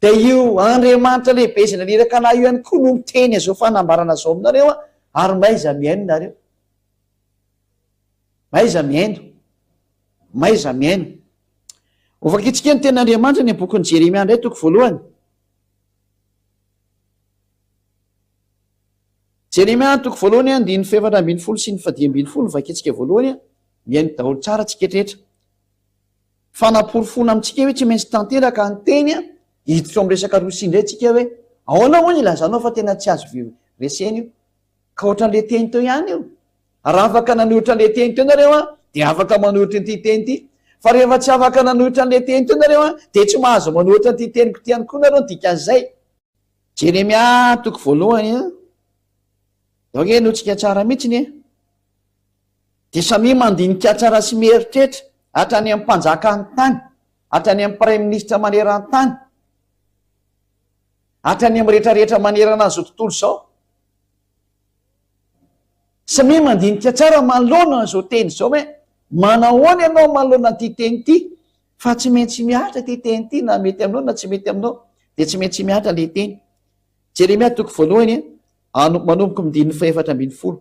De io Andriamanitra lehibe izay naniraka anahy io ihany koa no miteny azao fanambarana zao aminareo ary maiza miaino nareo, maiza miaino, maiza miaino. Ovakitsika ny ten'Andriamanitra ny bokin'ny Jeremia indray toko voalohany. Jeremia toko voalohany andiny 7:10 sy ny 10:10 vakitsika voalohany miaino daholo tsara tsika rehetra. Fanaporofona amintsika hoe tsy maintsy tanteraka ny teny hiditra amin'ny resaka Rosia indray tsika hoe ahoana hoy ny lazanao fa tena tsy azo resena io ka ohatran'le teny teo ihany io. Raha afaka nanohitra an'le teny teo nareo de afaka manohitra n'ity teny ity, fa rehefa tsy afaka nanohitra an'le teny teo nareo de tsy mahazo manohitra n'ity teniko ty ihany koa nareo dikan'izay. Jeremia toko voalohany oge notsika tsara mihitsiny de samy mandinika tsara sy mieritrehitra hatrany amin'ny mpanjaka ny tany, hatrany amin'ny prime ministre manerana tany, hatrany amin'ny rehetrarehetra manerana an'izao tontolo zao. Samy mandinika tsara manoloana zao teny zao hoe manahoana ianao manoloana ty teny ity fa tsy maintsy miatra ty teny ity na mety aminao na tsy mety aminao de tsy maintsy miatra le teny. Jeremia toko voalohany manomboka midininy 7:10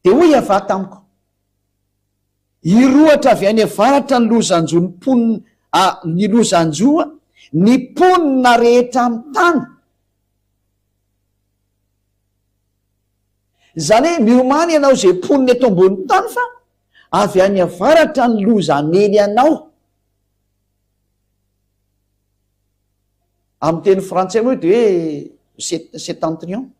de hoy ava tamiko irohatra avy any avaratra ny lozanjo ny ponina ny lozanjoa ny ponina rehetra amin'ny tany. Zany hoe miomany ianao zay ponina eto ambon'ny tany fa avy any avaratra ny loza amely anao. Amin'ny teny frantsay moa de hoe septentrion.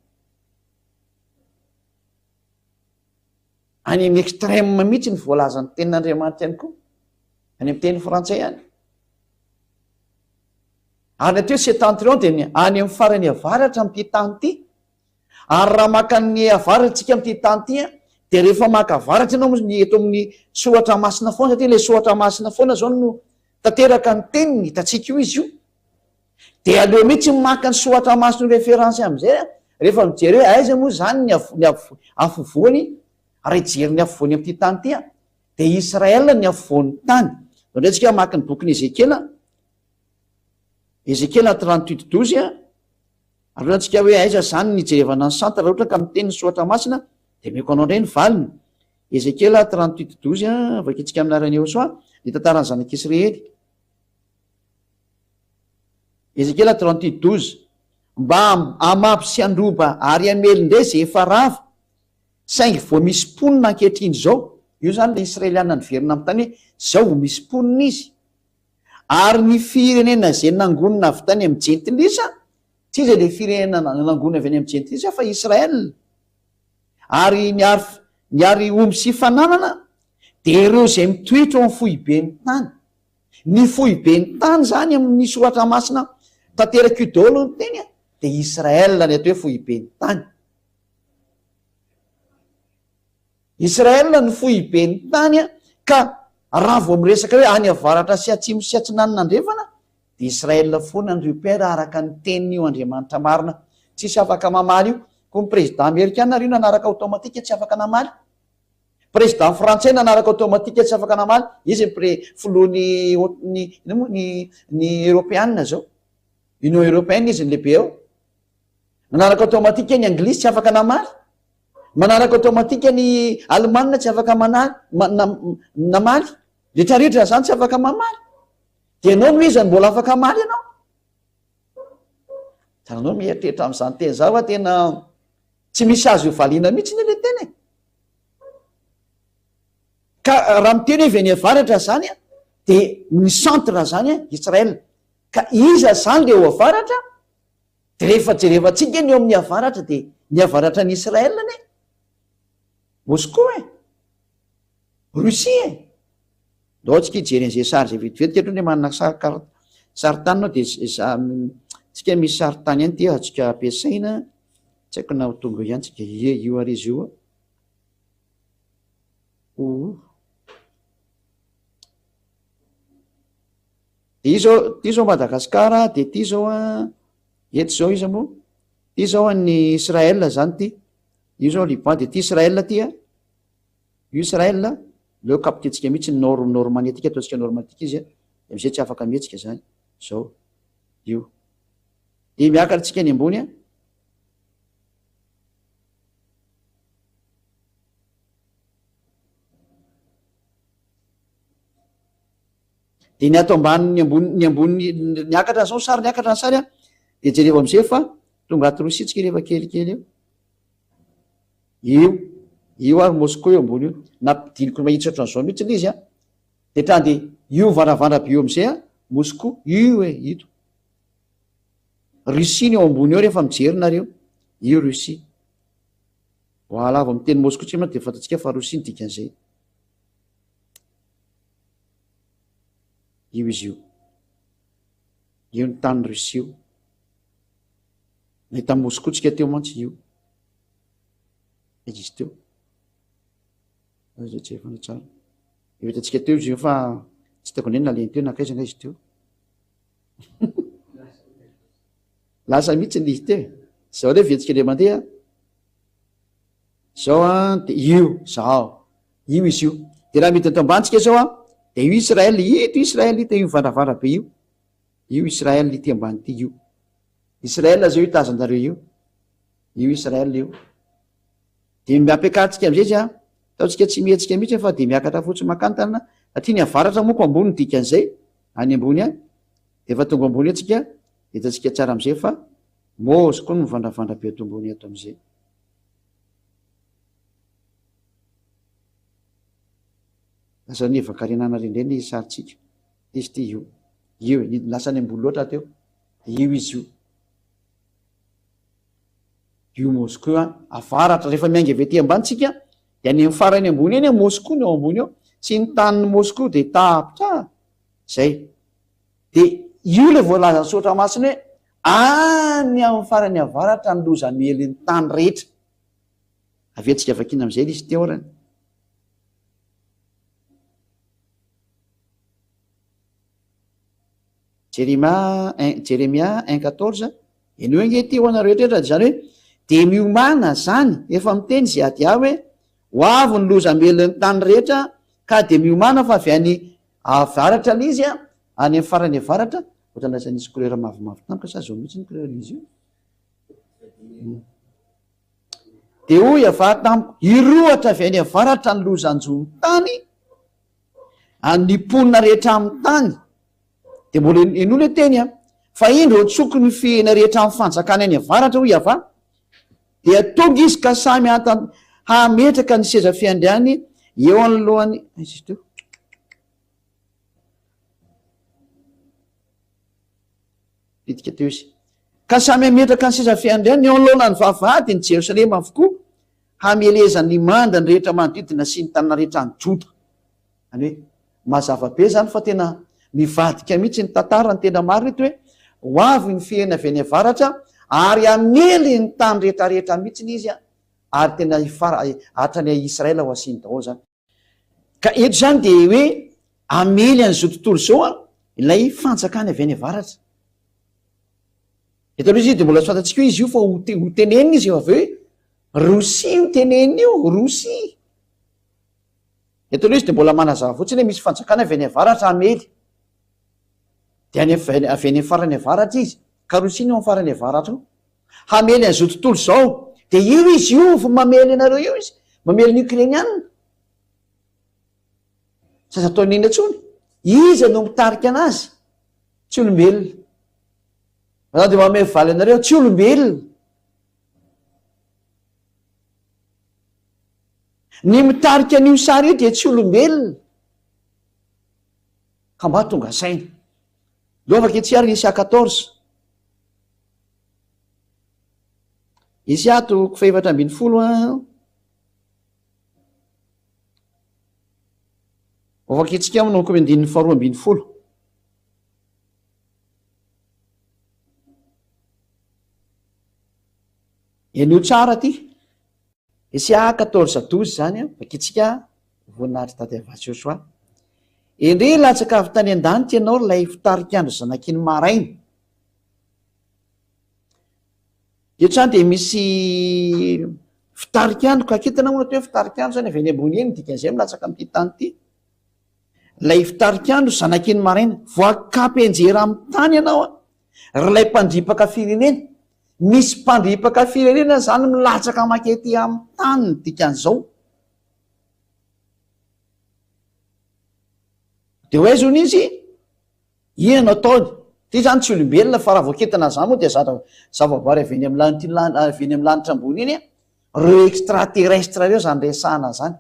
Any amin'ny extrême mihitsy ny voalazan'ny tenin'Andriamanitra ihany koa any amin'ny teny frantsay ihany. Ary ny ateo septentrion de any amin'ny farany avaratra amin'ity tany ity. Ary raha maka ny avaratsika amin'ity tany ity de rehefa maka avaratra ianao ny eto amin'ny sohatra masina foana satria le sohatra masina foana zao no tanteraka ny teniny hitatsika io izy io. De aleo mihitsy maka ny sohatra masina ny référence am'izay rehefa mijery hoe aiza moa zany ny afovoany raha ijery ny afovoany amin'ity tany ity de Israel ny afovoan'ny tany. Indray tsika maka ny bokin'ny Ezekiela 38:12 aroantsika hoe aiza zany nijerevana ny santa raha ohatra ka miteny ny sohatra masina de meko anao indray ny valiny. Ezekiela 38:12 vakitsika aminarany eo soa ny tantarany zanak'Israely. Ezekiela 38:12 mba amapy sy androba ary amely indray zay efa rava saingy vo misy ponina ankehitriny zao. Io zany le israeliana niverina amin'ny tany hoe zao misy ponina izy. Ary ny firenena zay nangonina avy tany amin'ny jentilisa tsy izy le firenena nangonina avy any amin'ny jentilisa fa Israel. Ary niary omby sy fananana de ireo zay mitoetra amin'ny fohiben'ny tany. Ny fohiben'ny tany zany amin'ny sohatra masina tanteraka io daholo ny teny de Israel ny atao hoe fohiben'ny tany. Israel ny fohiben'ny tany ka raha vao miresaka hoe any avaratra sy atsimo sy atsinanana andrefana de Israel foana ny repère araka ny teniny io Andriamanitra marina tsisy afaka mamaly io. Ko ny président américain io nanaraka automatika tsy afaka namaly, président frantsay nanaraka automatika tsy afaka namaly. Izy filohan'ny européenne zao Union européenne izy ny lehibe ao, nanaraka automatika ny anglisy tsy afaka namaly, manaraka automatika ny Allemagne tsy afaka namaly, rehetrarehetra zany tsy afaka mamaly. De anao no izy mbola afaka maly ianao. Anao mieritreritra amin'izany teny zao fa tena tsy misy azo hovaliana mihitsy ny le teny. Ka raha miteny hoe veny avaratra zany de ny centre zany Israel. Ka iza zany le ho avaratra de rehefa jerevantsika ny eo amin'ny avaratra de ny avaratra ny Israel ny Moscou Russie dao tsika hijery an'izay sary zay vetivety ketrony manana sary tanina de tsika misy sarytany any ty atsika ampiasaina tsy haiko na tonga ihany tsika io ary izy io de ty zao Madagasikara de ty zao eto zao izy moa ty zao any Israel zany ty io zao Liban de ty Israel ty io Israel leo kapitentsika mihitsy Normanie atika ataotsika Normandie izy de amizay tsy afaka mihetsika zany zao io de miakatra tsika any ambony de ny ato ambany ny ambony niakatra zao sary niakatra ny sary de jereva amizay fa tonga aty Rosia tsika rehefa kelikely io ary Moscou eo ambony io nampidiniko mahitsy ohatran'izao mihitsy l izy de trany de io varavarabe eo amizay Moscou io ito Russie ny eo ambony eo rehefa mijerinareo io Russie voilà vao miteny Moscou tsy de fantatsika fa Russie ny dikan'izay io izy io ny tany Russie io nahita Moscou tsika teo mantsy io izy teo zay tsy efana tsara hitantsika teo izy io fa tsy taoko ndreny naleny teo nakaizana izy teo lasa mihitsy ny izy teo zao le vetsika le mandeha zao de io izy io de raha mity ato ambantsika zao de io Israel ito Israel ito io varavara be io Israel ity ambany ty io Israel zao io tazanjareo io Israel io de miampiakatsika amizay izy ataotsika tsy mihetsika mihitsy fa de miakatra fotsy makantana satria ny avaratra moako ambony dikan'izay any ambony de efa tonga ambony atsika hitatsika tsara amizay fa mosy koa no mivandravandra be ato ambony ato amizay lasa ny vakarenana rendreny sarytsika izy ty io lasa ny ambony loatra teo io izy io Moscou avaratra rehefa miainga avy aty ambanitsika de any farany ambony eny Moscou ny ao ambony eo sy ny tanin'ny Moscou de tapitra zay de io le voalaza sotra masiny hoe any amin'ny farany avaratra ny loza mely ny tany rehetra avy atsika vakina amizay izy teo rany Jeremia 1:14 eno enge ty ho anareo rehetra zany hoe de miomana zany efa miteny zay ady hoe ho avy ny loza mely ny tany rehetra ka de miomana fa avy any avaratra lizy any amin'ny farany avaratra ohatra lasa nisy couleur mavomavo tampoka sa zao mihitsy ny couleur izy io de hoy avary tamiko irohatra avy any avaratra ny lozanjony tany any ponina rehetra amin'ny tany de mbola enolo teny fa indro tsoko ny fihena rehetra amin'ny fanjakany any avaratra hoy ava de atonga izy ka samy hametraka ny seza fiandriany eo anylohany izy teo pitika teo izy ka samy hametraka ny seza fiandriany eo anylohana ny vavahady ny Jerosalema avokoa hamelezany manda ny rehetra manodidina sy ny tanana rehetra ny Joda any hoe mazava be zany fa tena mivadika mihitsy ny tantara ny tena marina ito hoe ho avy ny fihena avy any avaratra ary amely ny tany rehetrarehetra mihitsy ny izy ary tena hatrany Israela ho asiny daholo zany ka eto zany de hoe amely an'izao tontolo zao ilay fanjakany avy any avaratra eto aloha izy de mbola tsy fantatsika hoe izy io fa ho tenenina izy eo avy hoe Rosia ho tenenina io Rosia eto aloha izy de mbola manazava fotsiny hoe misy fanjakana avy any avaratra amely de avy any farany avaratra izy ka Rosia ny ao amin'ny farany avaratra ao hamely an'izao tontolo zao de io izy io fa mamely anareo io izy mamely ny Ukrainiana sasa ataony iny atsony iza no mitarika anazy tsy olombelona de mamely valy anareo tsy olombelona ny mitarika an'io sary io de tsy olombelona ka mba tonga saina lovaka etsiary Isia 14 Isia toko fahefatra ambin'ny folo ovaketsika aminao ko andin'ny faharoa ambin'ny folo enio tsara ty Esia 14:12 zany a vakitsika voninahitra tady Avasiosoa. Endre latsaka avy tany an-danitra ianao lay fitarikandro zanakiny maraina. Eotrany de misy fitarikandro ka kitana moa hoe fitarikandro zany avy any ambony eny dikan'izay milatsaka amin'ity tany ity. Lay fitarikandro zanakiny maraina voakapy enjera amin'ny tany ianao a ry lay mpandripaka firenena. Misy mpandripaka firenena zany milatsaka makety amin'ny tany dikan'izao. De hoe zony izy inona ataony ty zany tsy olombelona fa raha voaketana zany moa de zavaboary avy eny amin'ny lanitra ambony iny reo extraterrestre reo zany resahana zany.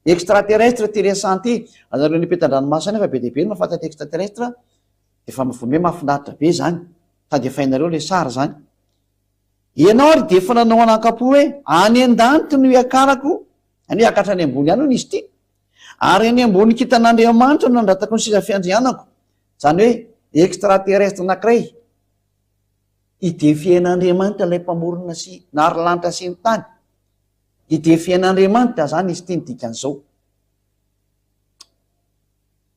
Extraterrestre ty resahana ty azareo nipetan-dranomasina fa be dehibe no mahafantatra extraterrestre de fa vome mahafinaritra be zany sady efainareo le sary zany. Ianao ary de efa nanao anakapo hoe any an-danitra no iakarako any akatra any ambony any hono izy ty ary any ambony kitan'Andriamanitra no andratako ny sisa fiandrianako. Zany hoe extraterrestre anankiray idefian'Andriamanitra lay mpamorona sy nary lanitra sy ny tany. Idefian'Andriamanitra zany izy ty ny dikan'izao.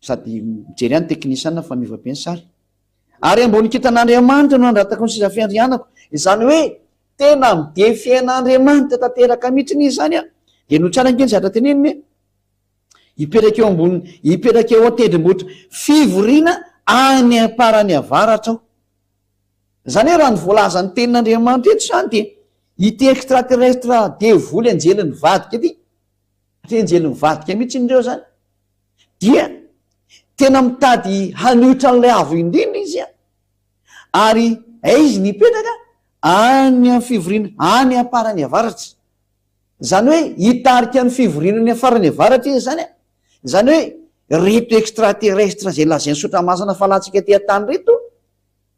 Sady mijery any teknisiana fa miova be ny sary. Ary ambony kitan'Andriamanitra no andratako ny sisa fiandrianako. Izany hoe tena midefian'Andriamanitra tanteraka mihitsiny izy zany a. De no tsara nkeny zatra teneniny hipetraka eo ambony hipetraka eo an-tendrombohitra fivoriana any aparany avaratra ao. Zany hoe raha ny voalazany tenin'Andriamanitra eto zany de ity extraterrestre devoly anjelin'ny vadika ity satria anjelin'ny vadika mihitsy indreo zany dia tena mitady hanohitra an'ilay avo indrindra izy a ary izy nipetraka any amin'ny fivoriana any aparany avaratra. Zany hoe hitarika ny fivoriana ny afarany avaratra izy zany a. Zany hoe reto extraterrestre zay lazainy sotramasana falantsika ty an-tany reto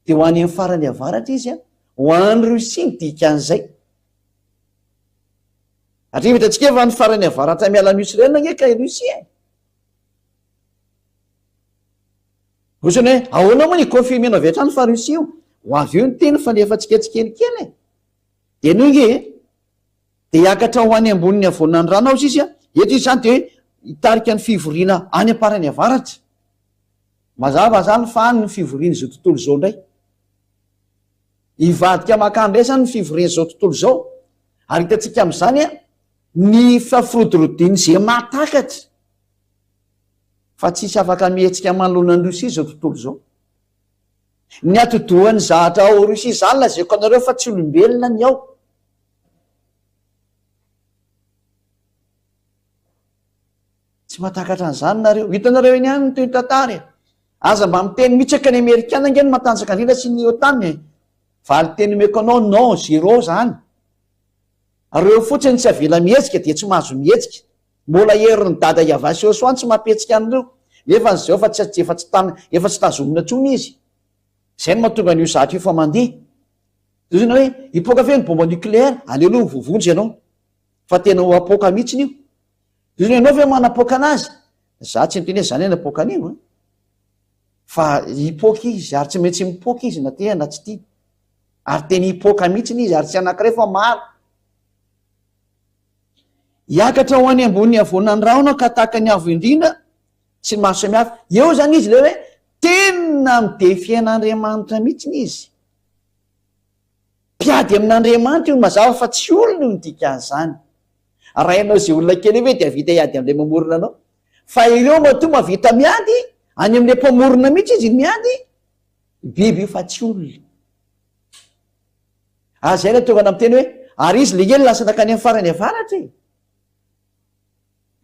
de ho any amin'ny farany avaratra izy a ho any Rosia ny dikan'izay. Atria hitantsika efa ny farany avaratra miala ny Israela nge ka Rosia. Osany hoe ahoana moa ny confirmena avy hatrany fa Rosia io ho avy eo ny teny fa nefa tsikelikely de noho nge de hiakatra ho any amboniny avonany rano ao izy a. Eto izy zany de hoe hitarika ny fivoriana any aparany avaratra. Mazava zany fa any ny fivoriana izao tontolo zao ndray. Hivadika makany ndray zany ny fivoriana izao tontolo zao. Ary hitantsika amin'izany a ny fafirodrodiny zay mahatakatra fa tsisy afaka mihetsika manoloana ny Rosia izao tontolo zao. Ny atodohan'ny zahatra ao Rosia zany lazaiko anareo fa tsy olombelona ny ao. Tsy mahatakatra an'izany nareo. Hitanareo eny any ny toy ny tantara aza mba miteny mitsaka ny Amerikana nge ny matanjaka indrindra sy ny OTAN valy teny mekanao non zero zany. Reo fotsiny tsy avela mihetsika de tsy mahazo mihetsika. Mbola herin'ny dada Avasiosoa tsy mampetsika an'ireo nefa zao efa tsy tazomina tsony izy. Zay no mahatonga an'io zatra io fa mandeha. Zany hoe hipoaka fe ny bomba nucléaire aleloha vovonjy ianao fa tena ho apoaka mihitsiny io. Zany ianao fe manapoaka anazy za tsy miteny zany napoaka an'io fa hipoaka izy ary tsy maintsy mipoaka izy na te na tsy tia ary teny hipoaka mihitsiny izy ary tsy anankiray fa maro. Hiakatra ho any ambony avonany raona ka tahaka ny avo indrindra sy ny maro samihafa. Eo zany izy le hoe tena midefian'Andriamanitra mihitsiny izy. Mpiady amin'Andriamanitra io mazava fa tsy olona io dikan'izany. Raha ianao zay olona kely hoe de avita hiady amin'ilay mamorona anao fa ireo matoa mavita miady any amin'ilay mpamorona mihitsy izy miady biby io fa tsy olona. Zay le tonga amin'ny teny hoe ary izy le ely lasa nakany amin'ny farany avaratra e.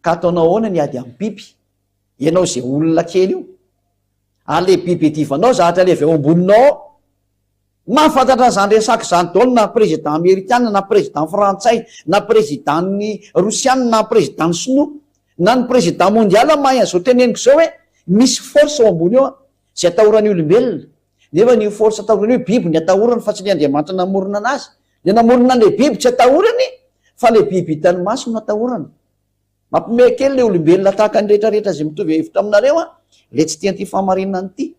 Ka ataonao ahoana ny ady amin'ny biby ianao zay olona kely io ale biby edivanao zahatra le avy ao amboninao mahafantatra zany resaka zany daolo na président américain na président frantsay na président ny Rosiana na président sinoa na ny président mondial mahay an'izao teneniko zao hoe misy force ao ambony eo zay atahorany olombelona nefa ny force atahorany io biby ny atahorany fa tsy ny Andriamanitra namorona anazy. Ny namorona le biby tsy atahorany fa le biby hitany maso no atahorany. Mampime kely le olombelona tahaka ny rehetrarehetra zay mitovy hevitra aminareo le tsy tian'ity famarinana ity.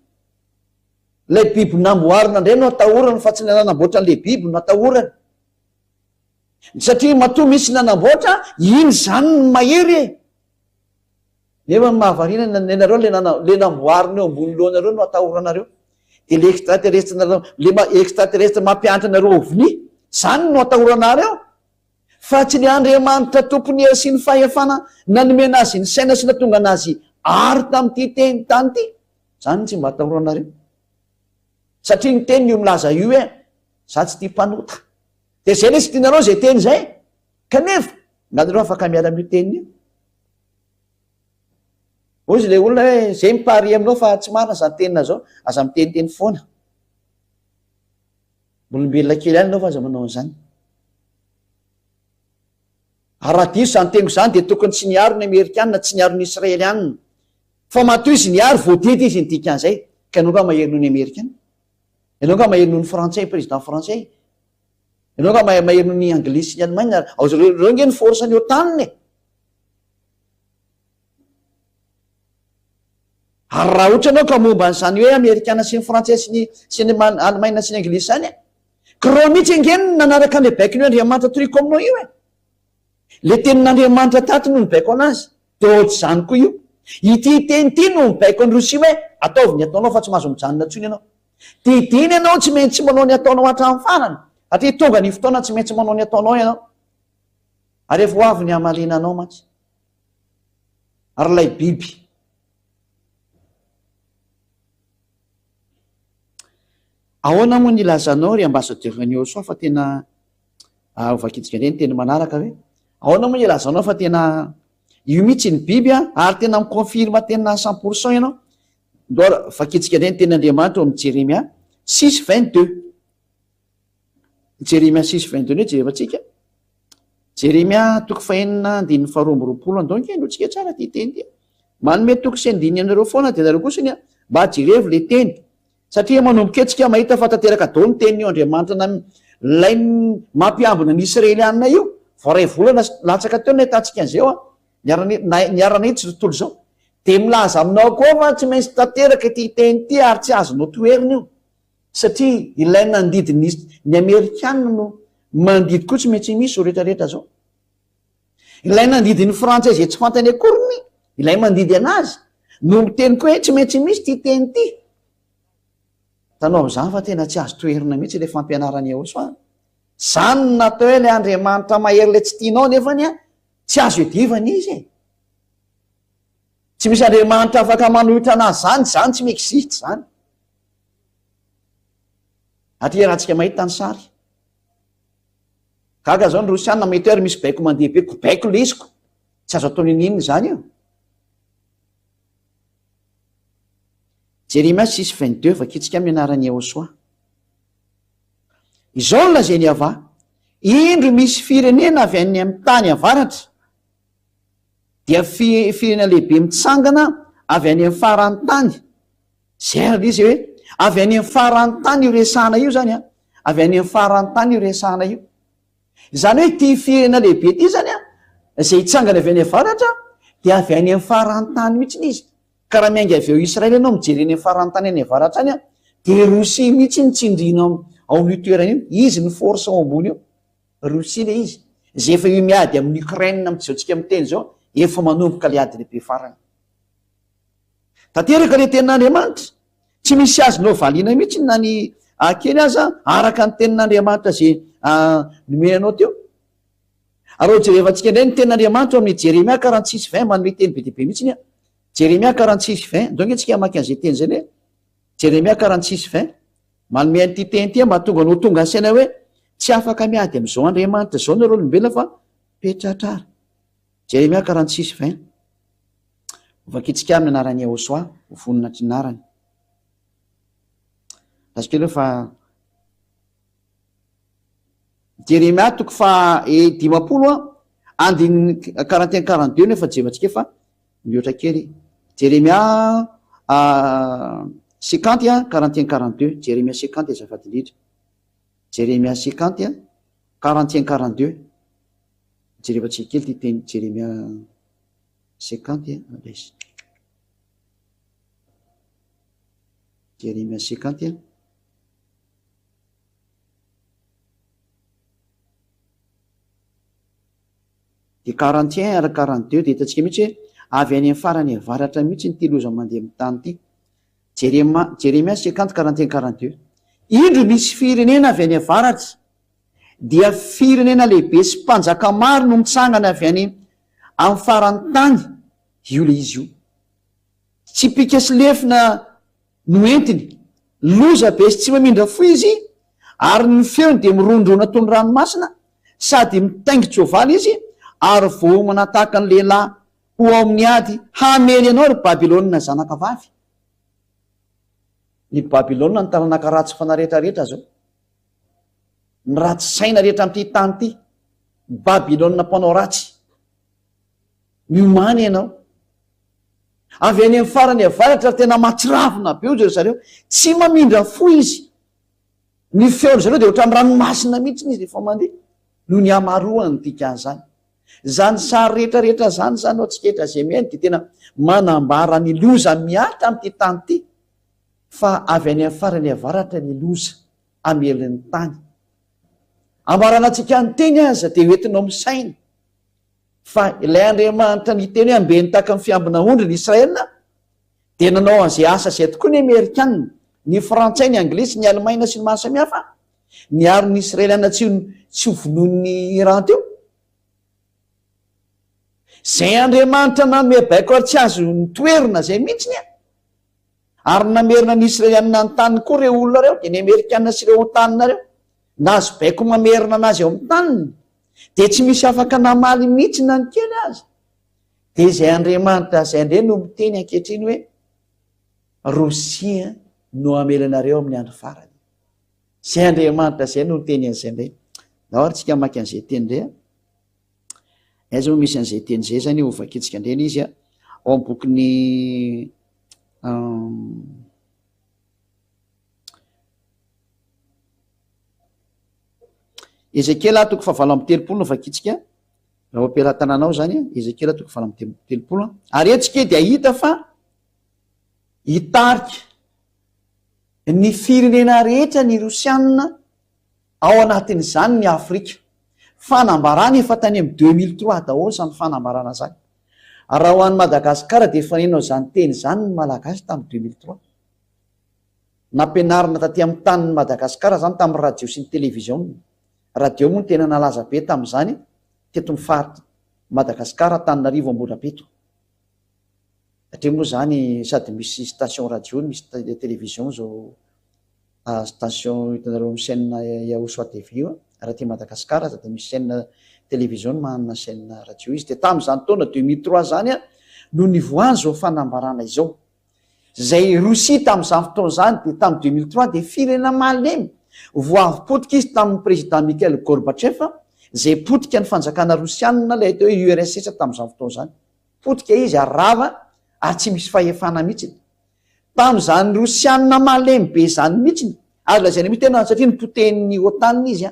Le biby namboarina indray no atahorany fa tsy nanamboatra le biby no atahorany. satria matoa misy nanamboatra iny zany ny mahery nefa mahavarina nareo le namboarina eo ambony lohanareo no atahoranareo de le extraterrestre nareo le extraterrestre mampianatra nareo ovni zany no atahoranareo fa tsy le Andriamanitra tompony sy ny fahefana nanomena azy ny saina sy natonga anazy ary tam'ty teny tany ty zany tsy mba atahoranareo satria ny teny io milaza io hoe za tsy tia mpanota de zay le sy tianareo zay teny zay kanefa nganareo afaka miala am'io teny io ozy le olona hoe zay mipary aminao fa tsy marina zany tenina zao aza miteniteny foana olombelona kely any nao fa aza manao an'izany ary raha diso zany teniko zany de tokony tsy niaro ny amerikanina tsy niaro ny israelianina fa matoy izy niaro voatety izy ny dikan'izay ka ianao ka mahery noho ny amerikana ianao ka mahery noho ny frantsay président frantsay ianao ka mahery noho ny anglisy ny allemagne reo nge ny force ny otaniny ary raha ohatra anao ka momba n'zany hoe amerikana sy ny frantsay sy ny allemagne sy ny anglisy zany ka reo mihitsy angeny nanaraka le baiko ny Andriamanitra toriko aminao io le tenin'Andriamanitra tato no mibaiko anazy de ohatry zany koa io ity teny ty no mibaiko any Rosia hoe ataovy ny ataonao fa tsy mahazo mijanona ntsony ianao de idiny ianao tsy maintsy manao ny ataonao hatramin'ny farany atria tonga ny fotoana tsy maintsy manao ny ataonao ianao ary efa ho avy ny amalinanao mantsy ary lay biby ahoana moa ny ilazanao ry ambassadeur-ny Osoa fa tena ovakitsika ndray ny teny manaraka hoe ahoana moa ny ilazanao fa tena io mihitsy ny biby ary tena miconfirme tena 100% ianao ndora vakitsika ndray ny ten'Andriamanitra amin'ny Jeremia 6:22 Jeremia 6:22 no jerevantsika Jeremia toko fahenina andininy faharoambiroapolo donc enotsika tsara ty teny ty manome toko sy andiny anareo foana de nareo kosiny mba jerevy le teny satria manomboka etsika mahita fa tanteraka dao ny teny io Andriamanitra lay mampiambina ny Israelianina io vao ray volana latsaka teo nahitantsika an'izay niarana itsy tontolo zao de milaza aminao koa fa tsy maintsy tanteraka ty teny ty ary tsy azonao toerina io satria ilay nandidy ny amerikanina no mandidy koa tsy maintsy misy o rehetrarehetra zao ilay nandidy ny frantsay zay tsy fantany akoriny ilay mandidy anazy no miteny koa hoe tsy maintsy misy ty teny ty tanao zany fa tena tsy azo toerina mihitsy le fampianarany Ahosoa zany natao hoe le Andriamanitra mahery le tsy tianao nefany tsy azo edivana izy tsy misy Andriamanitra afaka manohitra anazy zany tsy miexiste zany atria raha tsika mahita ny sary gaga zao ny Rosiana mahita hoe misy baiko mandeha be baiko le iziko tsy azo atao ninina zany io Jeremia 6:22 vakitsika amin'ny anaran'ny Ahosoa izao no lazainy ava indro misy firenena avy any amin'ny tany avaratra dia firenena lehibe mitsangana avy any amin'ny farany tany zay ary izy hoe avy any amin'ny farany tany io resahana io zany avy any amin'ny farany tany io resahana io zany hoe ty firenena lehibe ty zany zay hitsangana avy any avaratra dia avy any amin'ny farany tany mihitsy izy ka raha miainga avy eo Israely ianao mijery any amin'ny farany tany any avaratra any de Rosia mihitsy ny tsindrina ao amin'io toerana io izy ny force ao ambony io Rosia le izy zay efa io miady amin'ny Ukraine am'zaontsika miteny zao efa manomboka le ady lehibe farany tanteraka le tenin'Andriamanitra tsy misy azonao valiana mihitsy na ny kely aza araka ny tenin'Andriamanitra zay nomenanao teo ary jerevantsika indray ny tenin'Andriamanitra amin'ny Jeremia 46:20 manome teny be dehibe mihitsy Jeremia 46:20 donc antsika maka an'izay teny zay le Jeremia 46:20 manome an'ity teny ty mba tonga no tonga ny saina hoe tsy afaka miady am'izao Andriamanitra zao nareo olombelona fa petratrara Jeremia 46:20 vakitsika amin'ny anaran'ny Ahosoa vonona trinarany lasikelo fa Jeremia toko fa 10 andiny 41-42 nefa jevantsika fa mihoatra kely Jeremia 50 41-42 Jeremia 50 azafady indrindra Jeremia 50 41-42 jerevantsika kely ty teny Jeremia 50 alesy Jeremia 50 41-42 de 41 ary 42 de hitantsika mihitsy hoe avy any amin'ny farany avaratra mihitsy ny ty loza mandeha amin'ny tany ty. Jeremias 41-42 indro misy firenena avy any avaratra dia firenena lehibe sy mpanjaka maro no mitsangana avy any amin'ny farany tany. Io le izy io tsy pika sy lefina no entiny, loza be sy tsy mamindra fo izy, ary ny feony de mirondrona toy ny ranomasina, sady mitaingitra ovaly izy, ary vohomana tahaka ny lehilahy ho ao amin'ny ady hamely anao ry Babilôna zanaka vavy. Ny Babilôna ny taranaka ratsy fana rehetrarehetra zao, ny ratsy saina rehetra amin'ity tany ity. Babilôna mpanao ratsy, miomany ianao. Avy any amin'ny farany avaratra tena matsiravina be ry zareo, tsy mamindra fo izy. Ny feony zareo de ohatra amin'ny ranomasina mihitsy izy rehefa mandeha, no ny amaroany dikan'izany. Zany sary rehetrarehetra zany ao tsiketra zay miainy de tena manambara ny loza miatra amin'ity tany ity, fa avy any amin'ny farany avaratra ny loza amelin'ny tany. Ambarana antsika ny teny aza de hoentinao misaina fa ilay Andriamanitra ny teny hoe ambeny tahaka ny fiambina ondry ny Israelina, de nanao an'izay asa zay tokoa ny Amerikanina, ny Frantsay, ny Anglisy, ny Alemaina sy ny maro samihafa, niaro ny Israeliana tsy ho vonoan'ny Iran teo. Zay Andriamanitra nanome baiko ary tsy azo ny toerina zay mihitsiny ary namerina ny Israeliana ny tany koa reo olona reo, de ny Amerikanina sy reo tanina reo nazo baiko mamerina anazy eo amin'ny taniny, de tsy misy afaka namaly mihitsy na ny kely azy. De zay Andriamanitra zay ndre no miteny ankehitriny hoe Rosia no amelanareo amin'ny andro farany. Zay Andriamanitra zay no miteny an'izay ndray. Na ary tsika maky an'izay teny ndray aiza moa misy an'izay teny zay zany ovakitsika ndreny izy ao amin'ny bokyny Ezekela toko 7:30 no vakitsika raha ampelantananao zany. Ezekela toko 7:30 ary etsika dia hita fa hitarika ny firenena rehetra ny Rosianina ao anatin'izany ny Afrika. Fanambarana efa tany amin'ny 2003 daholo zany fanambarana zany. Raha ho an'ny Madagasikara de efa nenao zany teny zany ny malagasy tamin'ny 2003. Nampianarina taty amin'ny tanin'ny Madagasikara zany tamin'ny radio sy ny televizion. Radio moa ny tena nalaza be tamin'izany teto amin'ny faritra Madagasikara, Antananarivo, Ambohidrabeto. Satria moa zany sady misy station radio, misy televizion zao station hitanareo amin'ny chaîne Yaoso TV io raha ty Madagasikara, sady misy chaîne televizion manana chaîne radio izy. De tamin'izany taona 2003 zany no nivoany zao fanambarana izao. Zay Rosia tamin'izany fotoana zany de tamin'ny 2003 de firenena malemy voavy potika izy tamin'ny président Mikhail Gorbatchev, zay potika ny fanjakana Rosianina ilay atao hoe URSS tamin'izany fotoana zany. Potika izy ary rava ary tsy misy fahefana mihitsy. Tamin'izany Rosianina malemy be zany mihitsy ary lazaina mihitsy tena satria nipotehin'ny OTAN izy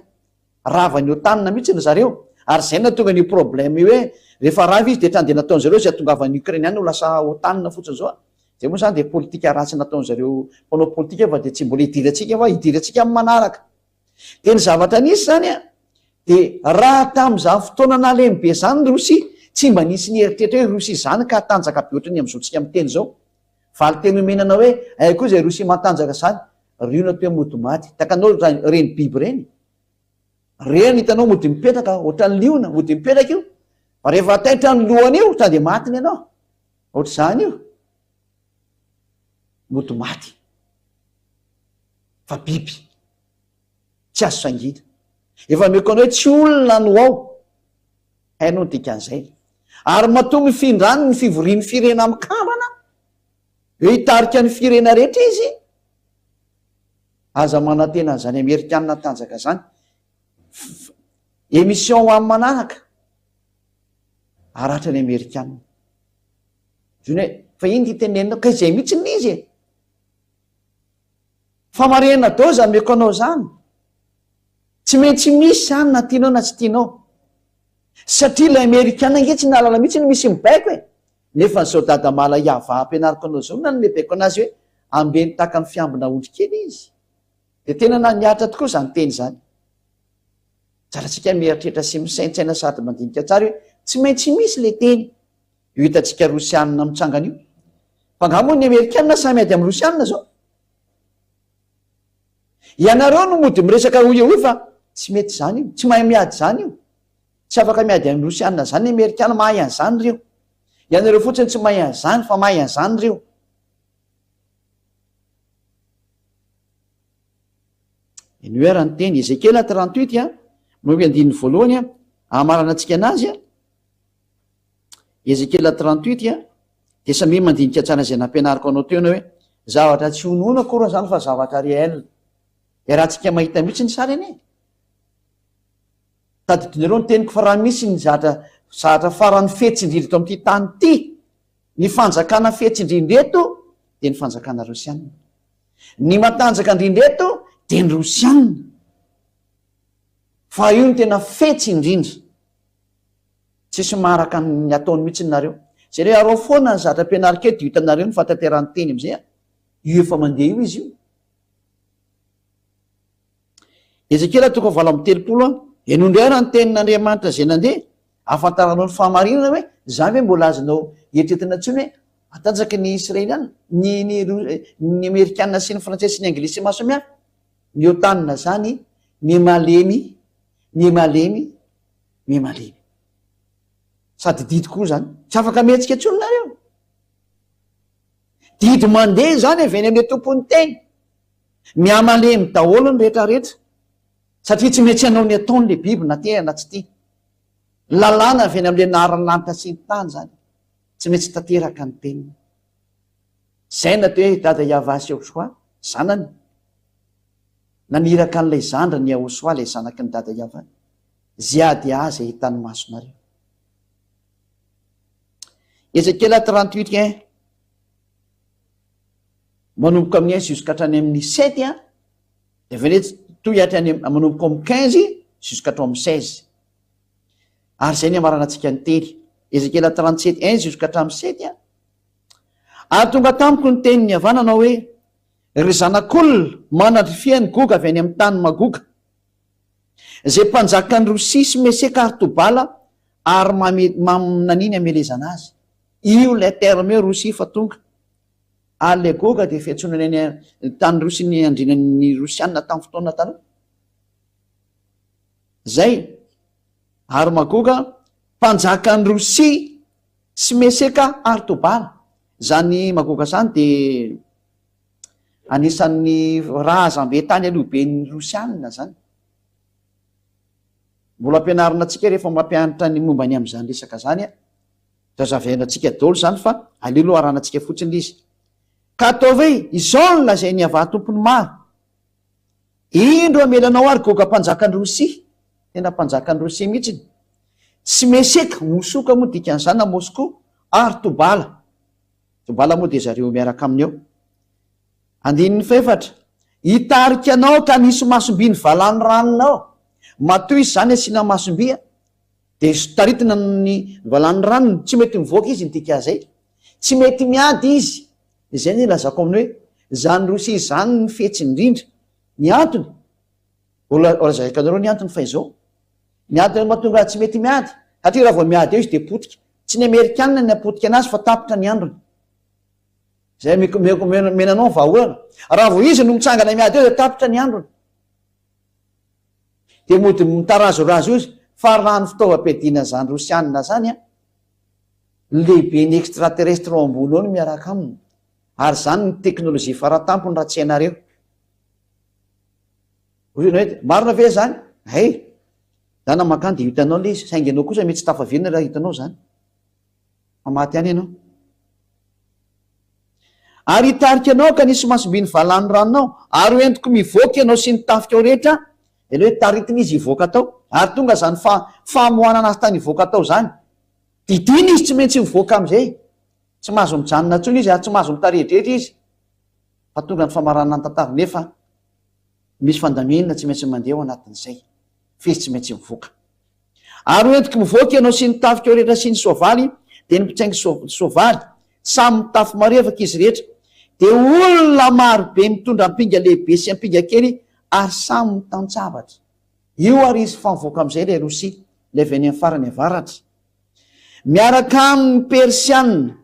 rava ny OTAN mihitsy ny zareo, ary zay na tonga ny problème hoe rehefa rava izy de trany de nataony zareo zay atongavan'ny Ukrainiana ho lasa OTAN fotsiny zao. Zay moa zany de politika ratsy nataony zareo mpanao politika fa de tsy mbola hidirantsika fa hidirantsika amin'ny manaraka. De ny zavatra nisy zany de raha tamin'izany fotoana nalemy be zany ny Rosia, tsy mba nisy ny eritreritra hoe Rosia zany ka tanjaka be ohatrany amin'izao amin'ny teny zao. Valy teny omenana hoe ay koa zay Rosia matanjaka zany, riona toy mody maty. Takanao reny biby reny. Reny hitanao mody mipetraka ohatran'ny liona, mody mipetraka io. Fa rehefa taitra ny lohany io tonga de matiny ianao. Ohatr'izany io. Mody maty. Fa biby. Tsy azo sangina. Efa mekona hoe tsy olona no ao. Hainao dikan'izay. Ary mahatonga findrany ny fivorian'ny firena mikambana. Hoe hitarika ny firena rehetra izy. Aza manantena zany Amerikanina tanjaka zany. Émission ho amin'ny manaraka. Aratra ny Amerikanina. Zany hoe fa iny titenenina ka izay mihitsy n'izy. Fa marena dao zany meko anao zany. Tsy maintsy misy zany na tianao na tsy tianao. Satria ilay Amerikanina nge tsy nalala mihitsy no misy mibaiko e. Nefa ny zao dada mala iava ampianariko anao zao na lebaiko anazy hoe ambeny tahaka ny fiambina ondry kely izy. De tena naniatra tokoa zany teny zany. Tsara tsika mieritreritra sy misaintsaina sady mandinika tsara hoe tsy maintsy misy le teny io hitantsika rosianina mitsangana io fa ngamoa ny amerikanina samy ady amin'ny rosianina zao ianareo no mody miresaka o io fa tsy mety zany io tsy mahay miady zany io tsy afaka miady amin'ny rosianina zany ny amerikana mahay an'zany reo ianareo fotsiny tsy mahay an'zany fa mahay an'zany reo inoerany teny Ezekela 38 a no andininy voalohany a amarana antsika anazy a Ezekela 38 a de samy mandinika tsara zay nampianariko anao teo na hoe zavatra tsy honoina koa zany fa zavatra réel de raha tsika mahita mihitsy ny sary ane tadidinareo ny teniko fa raha misy ny zahatra farany fetsindrindry to amin'ity tany ty ny fanjakana fetsindrindreto de ny fanjakana rosianina ny matanjaka indrindreto de ny rosianina fa io ny tena fetsindrindra tsisy maraka ny ataony mihitsy nareo zay re arao foana ny zatra ampianariketo hitanareo ny fataterany teny am'izay a io efa mandeha io izy io Ezekela 3:telopolo enondrera ny tenin'Andriamanitra zay nandeha afantaranao ny fahamarinana hoe za hoe mbola azonao eritretina ntsony hoe atanjaky ny israeliana ny amerikanina sy ny frantsay sy ny anglisy mahasamihafa ny otanina zany mimalemy sady didy koa zany tsy afaka mihetsika ntsony nareo didy mandeha zany avy eny amle tompony teny miamalemy daholo ny rehetrarehetra satria tsy metsy anao ny ataony le biby na tehana tsy ty lalàna avy eny amle naharanlanitra sy ny tany zany tsy metsy tanteraka ny teniny zay na toe dada Iavasy Ahosoa zanany naniraka an'ilay zandra ny Ahosoa lay zanaky ny dada Iava ziady azy hitany masonareo Ezekela 38 manomboka amin'ny 1 jusqu'à hatrany amin'ny 7 a de vene toy hatrany manomboka amin'ny 15 jusqu'à hatrany amin'ny 16 ary zay ny amarana antsika ny teny Ezekela 37 1 jusqu'à hatrany 7 a ary tonga tamiko ny teniny havanana hoe ry zanak'olona manatry fiany goga avy any amin'ny tany magoga zay mpanjaka ny Rosia sy Meseka ary Tobala ary naniny amelezana azy io la terme Rosia fa tonga ary le goga de fiantsonany ny tany Rosia ny andrinan'ny Rosianina tamin'ny fotoana taloha zay ary magoga mpanjaka ny Rosia sy Meseka ary Tobala zany magoga zany de anisan'ny razambe tany alohaben'ny Rosianina zany mbola ampianarina atsika rehefa mampianatra ny momba ny am'zany resaka zany a zazavainantsika daholo zany fa aleloha aranantsika fotsiny izy ka ataovy izao ny lazay ny ava tompony maro indro amelanao ary goga mpanjaka ny Rosia tena mpanjaka ny Rosia mihitsiny sy Meseka mosoka moa dikan'izany na Moscou ary Tobala moa de zareo miaraka aminy eo andininy faefatra hitarika anao ka nisy masomby ny valany ranonao matoy izy zany asiana masombia de taritina ny valany ranony tsy mety mivoaka izy nydika zay tsy mety miady izy zay ny lazako aminy hoe zany Rosia zany ny fetsindrindra ny antony olazakanareo ny antony fa izao ny antony mahatonga tsy mety miady satria raha vao miady eo izy de potika tsy ny amerikanina ny apotika anazy fa tapitra ny androny zay menanao vahaolana raha vo izy no mitsangana miady eo de tapitra ny androny de mody mitarazorazo izy fa raha ny fitaovam-piadiana zany Rosianina zany a lehibe ny extraterrestre ao ambony ao no miaraka aminy ary zany ny teknôlôjia faratampony raha tsy hainareo hoe marina ve zany zany amakany de hitanao le izy saingy anao kosa mety tsy tafavirina raha hitanao zany mamaty any ianao ary hitarika anao ka nisy masombiny valany ranonao ary hoentiko mivoaka ianao sy ny tafika ao rehetra de le hoe taritiny izy hivoaka tao ary tonga zany famohanana azy tany hivoaka tao zany didiny izy tsy maintsy mivoaka am'izay tsy mahazo mijanona ntsony izy ary tsy mahazo mitarehidrehitra izy fa tonga ny famaranana ny tantara nefa misy fandaminana tsy maintsy mandeha ao anatin'izay fizy tsy maintsy mivoaka ary hoentiko mivoaka ianao sy ny tafika ao rehetra sy ny soavaly de ny mpitsaingy soavaly samy mitafy marevaka izy rehetra de olona marobe mitondra ampinga lehibe sy ampinga kely ary samy mitantsavatra io ary izy fa mivoaka am'izay le Rosia le avy any amin'ny farany avaratra miaraka amin'ny persianna.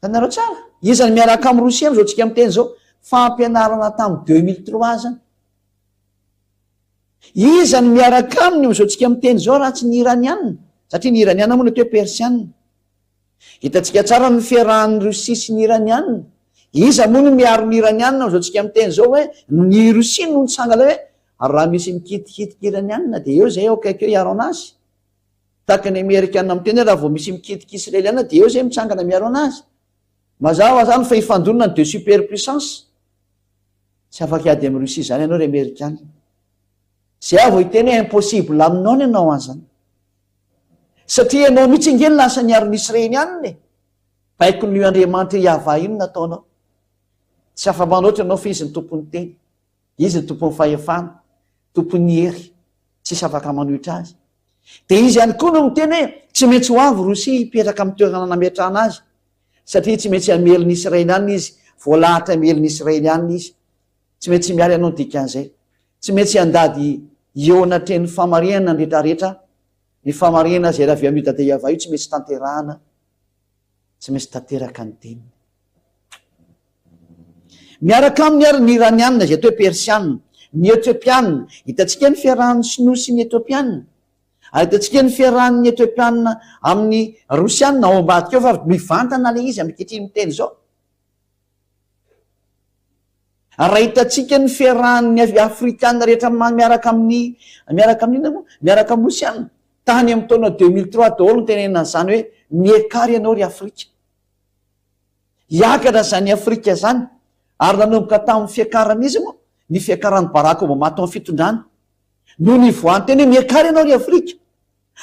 tanareo tsara izany miaraka amin'ny rosia am'izao tsika miteny zao fampianarana tamin'ny 2003 zany. izany miaraka aminy am'izao tsika miteny zao raha tsy ny iranianna, satria ny iranianna moa ny atao hoe persianna. hitatsika tsara ny fiarahan'ny rosia sy ny iranianna. iza moa no miaro ny iranianna am'izao tsika miteny zao hoe ny rosia no nitsangana hoe raha misy mikitikitika iranianna de eo zay eo akaikeo iaro anazy. tahaka ny amerikanna miteny raha vao misy mikitika israeliana de eo zay mitsangana miaro anazy. mazava zany fa ifandonana ny de super puissance. tsy afaky ady amin'ny rosia zany ianao ry amerikana. zay avo hiteny hoe impossible aminao ny ianao azany. satria ianao mitsingely lasa niaro ny israelianna e. baiko ny andriamanitra iava ino nataonao. tsy afa-manoatra ianao fa izy ny tompony teny, izy ny tompony fahefana, tompony hery, tsisy afaka manohitra azy. de izy ihany koa no miteny hoe tsy maintsy ho avy rosia hipetraka amin'ny toerana nametrahana azy, satria tsy maintsy amely ny israelianna izy, voalahatra amely ny israelianna izy. tsy maintsy miala ianao dikan'izay, tsy maintsy andady eo anatreny famarinana nrehetrarehetra. ny famarinana zay raha avy amin'ny dade iava io tsy maintsy tanterahana, tsy maintsy tanteraka ny teniny. miaraka amin'ny ary ny iranianna zay atao hoe persianna, ny etiopianna. hitatsika ny fiarahan'ny sinoa sy ny etiopianna, ary hitatsika ny fiarahan'ny etiopianna amin'ny rosianna ao ambadika eo fa mivantana le izy amikehitriny miteny zao. raha hitatsika ny fiarahan'ny afrikanna rehetra miaraka amin'ina moa miaraka amin'ny rosianna tany amin'ny taona 2003 daholo ny tenenana zany hoe miekary ianao ry afrika. hiakatra zany afrika zany ary nanomboka tamin'ny fiakarana izy moa ny fiakaran'ny baraka obama tao amin'ny fitondrana no ny voany teny hoe miekary ianao ry afrika.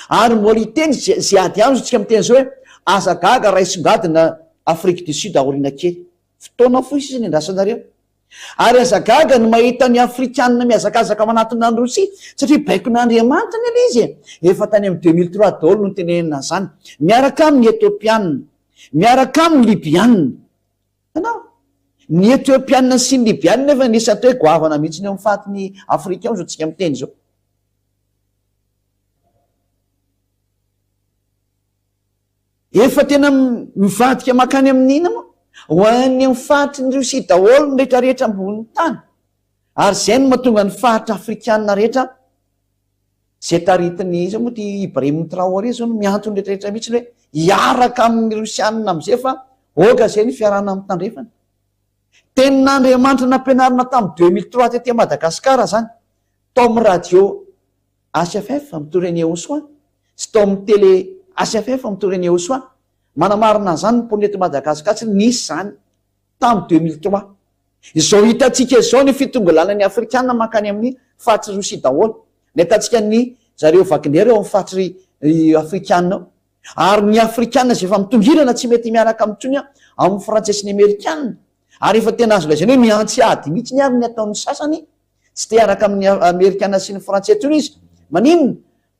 ary mbola hiteny zay ady amzo tsika miteny zao hoe aza gaga raha isongadina afrique du sud aorina kely, fotoana fo izy ny andrasanareo. ary azagaga ny mahita ny afrikanna miazakazaka manatona ny rosia satria baiko n'andriamanitra ny ala izy efa tany amin'ny 2003 daholo no tenenina zany. miaraka amin'ny etiopianna, miaraka amin'ny libianna. anao ny etiopianna sy ny libianna efa nisy atao hoe goavana mihitsy ny eo amin'ny fatiny afrika ao zao tsika miteny zao. efa tena mivadika makany amin'ina moa ho any amin'ny fahatry ny rosia daholo ny rehetrarehetra amboniny tany. ary zay no mahatonga ny fahatra afrikanna rehetra zay taritiny izy moa ty Ibrahim Traoré zao no miantony rehetrarehetra mihitsy hoe hiaraka amin'ny rosianna am'izay fa oka zay ny fiarahana amin'ny tandrefana. tenin'andriamanitra nampianarina tamin'ny 2003 tety Madagasikara zany, tao amin'ny radio HFF amin'ny Touré Osoa sy tao amin'ny télé HFF amin'ny Touré Osoa manamarina zany ny ponety Madagasikara tsy nisy zany tamin'ny 2003. izao hitatsika zao ny fitongalanan'ny afrikanna makany amin'ny fahatry rosia daholo. ny hitatsika ny zareo Wagner eo amin'ny fahatry afrikanna ao. ary ny afrikanna zay efa mitongirana tsy mety miaraka amin'ntsony amin'ny frantsay sy ny amerikanna. ary efa tena azo lazainy hoe miantsy ady mihitsy ny ary ny ataon'ny sasany tsy te hiaraka amin'ny amerikanna sy ny frantsay ntsony izy. maninona?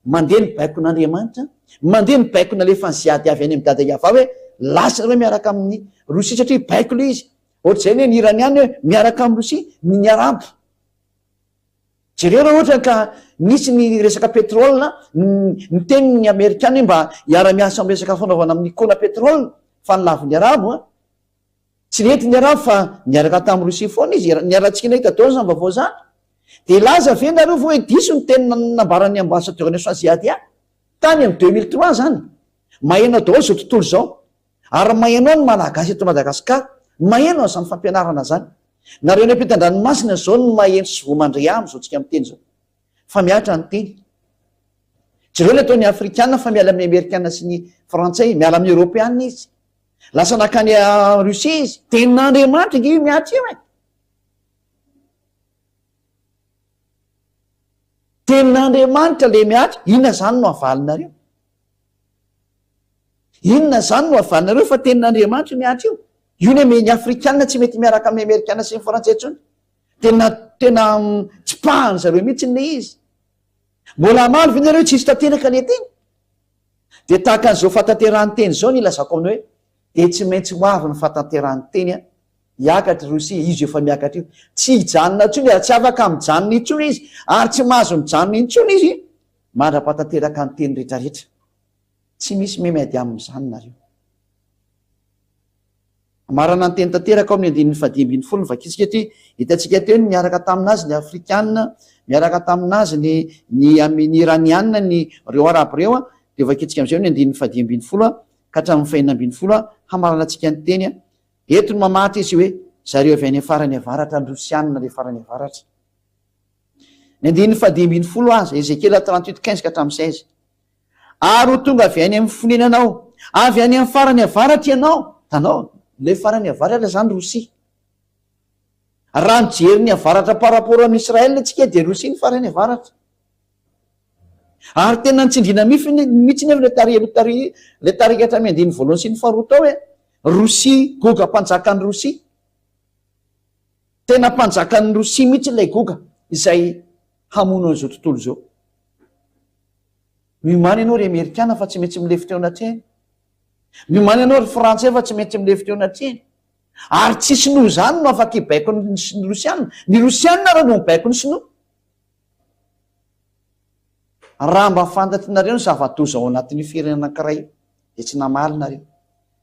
mandeha ny baiko n'andriamanitra, mandeha ny baiko na lefa ny ziady avy any amin'ny dada iava hoe lasa hoe miaraka amin'ny rosia satria baiko le izy. ohatr'izay ny hoe ny iranianna hoe miaraka amin'ny rosia ny arabo. jereo raha ohatra ka nisy ny resaka petrolina ny teniny amerikanna hoe mba hiara-miasa amin'ny resaka fanaovana amin'ny kona petrolina fa nylaviny arabo tsy nety ny arabo fa niaraka tamin'ny rosia foana izy niarantsika nahita taona zany vaovao zany. de laza ve nareo vo hoe diso ny teny nambaran'ny ambassadeur nasoaziady tany amin'ny 2003 zany. mahenao daholo zao tontolo zao ary mahenao ny malagasy eto Madagasikara, mahenao zany fampianarana zany. nareo ny ampitan-dranomasina zao ny maheno sy vomandre amy zao tsika miteny zao fa miatra ny teny. jereo le ataony afrikanna fa miala amin'ny amerikanna sy ny frantsay, miala amin'ny europeanna izy lasa nakany rosia izy. tenin'andriamanitra nge io miatra io tenin'andriamanitra le miatra. inona zany no avalinareo? inona zany no avalinareo fa tenin'andriamanitra miatra io? io ny ame ny afrikanna tsy mety miaraka amin'ny amerikanna sy ny frantsay ntsony. tena tsipahany zareo mihitsy le izy. mbola malo ve nareo tsisy tanteraka le teny. de tahaka an'izao fatanterahany teny zao ny ilazako aminao hoe de tsy maintsy ho avy ny fatanterahany teny hiakatra rosia izy efa miakatra io. tsy hijanona ntsony tsy afaka mijanona intsony izy ary tsy mahazo mijanona intsony izy mandra-patanteraka ny teny rehetrarehetra. tsy misy memiady amin'izany nareo. Marana ny teny tanteraka ao amin'ny andininy 10 vakitsika ty hitantsika teo ny miaraka taminazy ny afrikanina, miaraka taminazy ny iranianina, ny reo araby reo a, de vakitsika am'izay ny andininy 10 ka hatramin'ny 9 hamarana antsika ny teny a. Eto ny mamatra izy hoe zareo avy any farany avaratra, ny rosianina le farany avaratra. Ny andininy 10 aza Ezekela 38:15 ka hatramin'ny 16. Ary ho tonga avy any amin'ny fonenanao, avy any amin'ny farany avaratra ianao, tanao le farany avaratra zany Rosia. Raha mijery ny avaratra par rapport amin'ny Israel atsika de Rosia ny farany avaratra. Ary tena nitsindrina mihitsy nefa le tarikatra amin'ny andininy 1 sy ny 2 tao hoe Rosia, Goga mpanjakan'ny Rosia. Tena mpanjakan'ny Rosia mihitsy ilay Goga izay hamono an'izao tontolo zao. Mimany ianao ry Amerikana fa tsy maintsy milefy teo anatrehany. Mimany ianao ry Frantsay fa tsy maintsy milefy teo anatrehany. Ary tsy sinoa zany no afaka hibaiko ny Rosianina. Ny Rosianina raha no mibaiko ny sinoa. Raha mba fantatrinareo ny zava-doza ao anatin'ny firenena anankiray de tsy namaly nareo.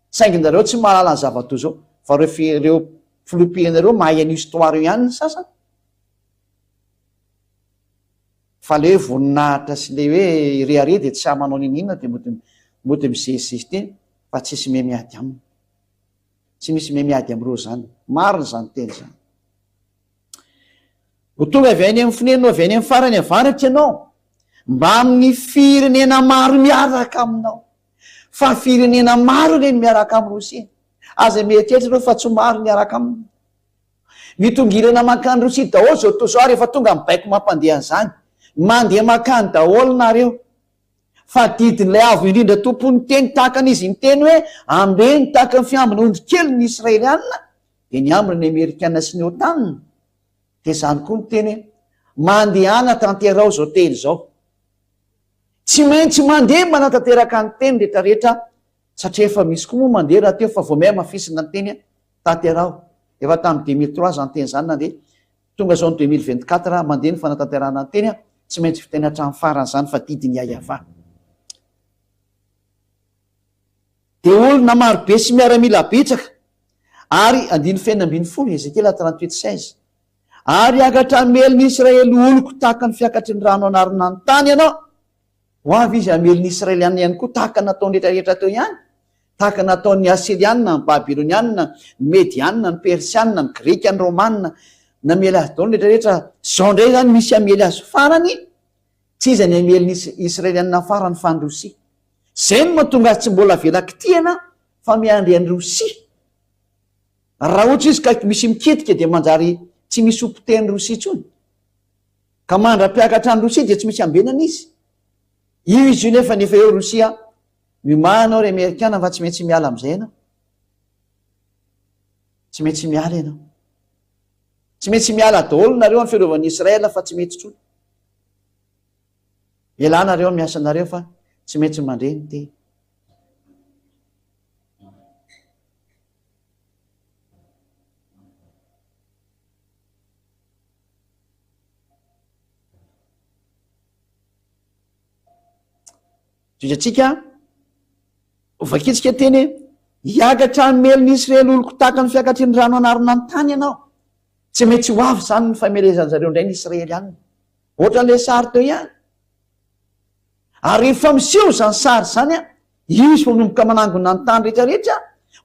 Saingy nareo tsy mahalala ny zava-doza ao, fa reo filopianareo mahay any histoire ihany ny sasany. Fa le hoe voninahitra sy le hoe rehare de tsy amanao ninina de mody misesisy teny fa tsisy memiady aminy. Tsy misy memiady am'reo zany. Marina zany teny zany. Ho tonga avy any amin'ny fonenanao, avy any amin'ny farany avaratra ianao, mba amin'ny firenena maro miaraka aminao. Fa firenena maro reny miaraka amin'ny Rosia. Aza mieritreritra reo fa tsy maro miaraka aminy. Mitongilana makany Rosia daholo zao to zao rehefa tonga mibaiko mampandeha an'izany. Mandeha makany daholo nareo. Fa didin'ilay avo indrindra tompony teny takan'izy ny teny hoe ambeny tahaka ny fiambina ondry kely ny Israelianina, de ny ambiny ny Amerikana sy ny otanina. De zany koa ny teny hoe mandehana tanterao zao teny zao. Tsy maintsy mandeha manatanteraka ny teny rehetrarehetra satria efa misy koa moa mandeha raha teo fa vao mehy mafisina ny teny tanterao. Efa tamin'ny 2003 zany teny zany nandeha. Tonga zao ny 2024 mandeha ny fanatanterana ny teny tsy maintsy fiteny hatramin'ny farany zany fa didiny ayava. De olona marobe sy miaramila betsaka ary andiny 10 Ezekela 38:16. Ary akatra meliny Israely oloko tahaka ny fiakatry ny rano anarina ny tany ianao. Ho avy izy ameliny Israelianina ihany koa tahaka nataony rehetrarehetra teo ihany. Tahaka nataon'ny Asirianina, ny Babilonianina, ny Medianina, ny Persianina, ny Greka, ny Romanina, namely azy daony rehetrarehetra. Zao ndray zany misy amely azy farany, tsy izy ny ameliny Israelianina farany fa ny Rosia. Zay no mahatonga azy tsy mbola velakitiana fa miandry any Rosia. Raha ohatra izy ka misy miketika de manjary tsy misy ompiteny Rosia tsony. Ka mandra-piakatra any Rosia de tsy misy ambenana izy. Io izy io nefa eo Rosia, mimanao ry Amerikana fa tsy maintsy miala am'izay ianao. Tsy maintsy miala ianao. Tsy maintsy miala daholo nareo amin'ny fiarovany Israela fa tsy mety tsony. Ialànareo miasa nareo fa tsy maintsy mandreny teny. Atsika vakitsika teny hiakatra ny meliny Israely oloko tahaka ny fiakatry ny rano anarina ny tany ianao. Tsy maintsy ho avy zany ny famelezany zareo indray ny Israely ihany. Ohatran'ilay sary teo ihany. Ary rehefa miseho zany sary zany izy manomboka manangona ny tany rehetrarehetra,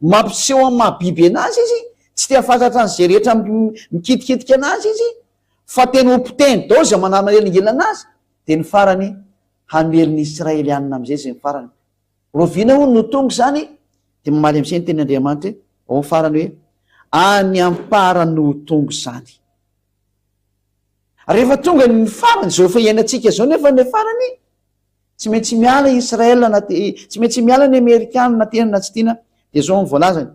mampiseho amin'ny mahabiby anazy izy, tsy te hafantatra an'izay rehetra mikitikitika anazy izy, fa tena ompiteny dao zay manamelingela anazy, de ny farany hameliny Israelianina am'izay zay ny farany. Roviana hono no tonga zany, de mamaly am'izay ny teny Andriamanitra ao farany hoe any amparany no tonga zany. Rehefa tonga ny farany zao efa iainantsika zao nefa ny farany, tsy maintsy miala Israel tsy maintsy miala ny Amerikana na tena na tsy tiana, de zao ny voalazany.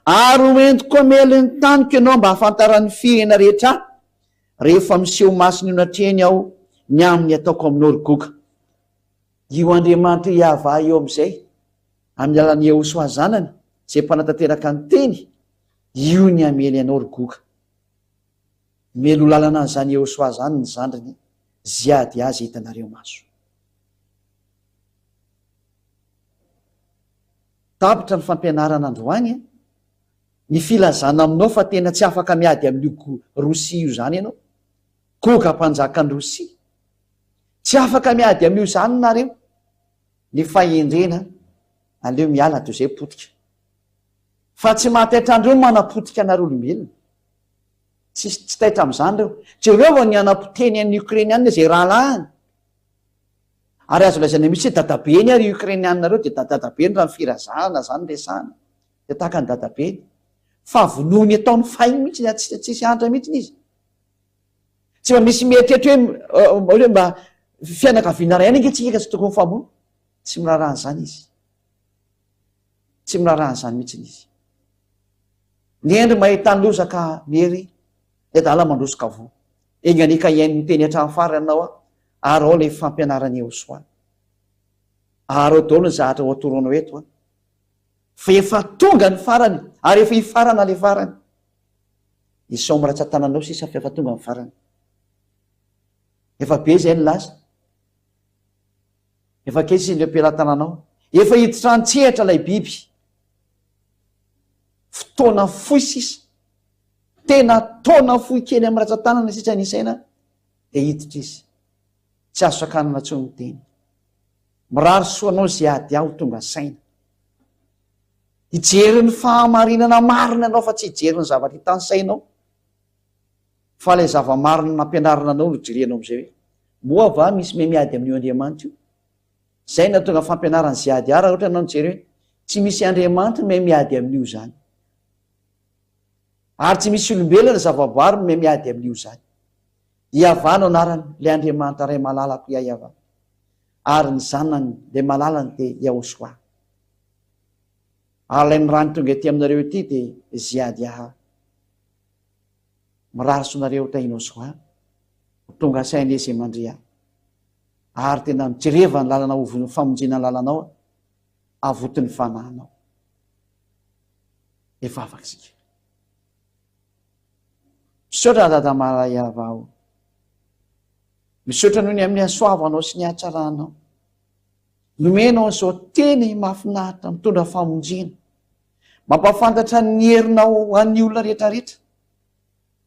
Ary hoentiko ameliny tanyko ianao mba hafantaran'ny firena rehetra rehefa miseho masiny onatrehany aho ny amin'ny ataoko aminao ry goka. Io Andriamanitra iava eo am'izay amin'ny alan'ny Jehosoa zanany zay mpanatanteraka ny teny, io ny amely anao ry goka. Melo lalana an'izany Jehosoa zany ny zandriny ziady azy hitanareo maso. tapitra ny fampianarana androany ny filazana aminao fa tena tsy afaka miady amin'n'oko rosia io zany ianao, goka mpanjaka ny rosia, tsy afaka miady amin'io zany nareo, ny fahendrena aleo miala toy izay potika, fa tsy mahataitra-ndreo manapotika anareo olombelona, tsy taitra amin'izany reo. Jereo ny anapoteny an'ny Ukrainianina zay rahalahiny, ary azo lazaina mihitsy hoe dadabeny ary Ukrainianina dia dadabeny raha ny firazahana zany resahana, dia tahaka ny dadabeny, fa vonoany ataony fainy mihitsy tsisy andra mihitsy izy, tsy mba misy mieritreritra hoe mba fianakaviana ray any angetsiika tsy tokony famono, tsy mirarahan'izany izy, tsy mirarahan'izany mihitsy izy. Ny endry mahita ny lozaka mery edala mandrosoka vo enganika iain'ny teny hatramin'ny farany anao ary ao le fampianarany eo soa, ary ao daholo ny zahatra ho atoroanao eto fa efa tonga ny farany, ary efa hifarana le farany, isao miratsan-tananao sisa fa efa tonga ny farany, efa be zay ny lasa, efa kely sisy le ampelan-tananao, efa hiditra an-tsehatra ilay biby, fotoana fohy sisa, tena taona fohy kely amin'ny ratsan-tanana sisa ny isaina dia hiditra izy, tsy azo sakanana tsony ny teny, mirary soanao zay ady aho tonga saina, hijeryn'ny fahamarinana marina anao fa tsy hijeryn'ny zavatra hitany sainao, fa ilay zava-marina nampianarana anao no jerenao amin'izay hoe moa va misy miady amin'io Andriamanitra io, zay na tonga fampianarana zay ady raha ohatra anao nijery hoe tsy misy Andriamanitra miady amin'io zany, ary tsy misy olombelona zava-boary miady amin'io zany, iavano anarany le Andriamanitra ray malalako iava, ary ny zanany le malalany dia Iahosoa. Ary ilay nirany tonga ety aminareo ety dia Ziadiaha, mirary sonareo tainao soa, tonga saina izy mandria, ary tena mijereva ny lalana ovon'ny famonjena ny lalanao, avotin'ny fanahinao, efa afaka sika. Misaotra dada Maraiavao, misaotra noho ny amin'ny hasoavanao sy ny hatsaranao, nomenao izao teny mahafinaritra mitondra famonjena, mampafantatra ny herinao an'ny olona rehetrarehetra,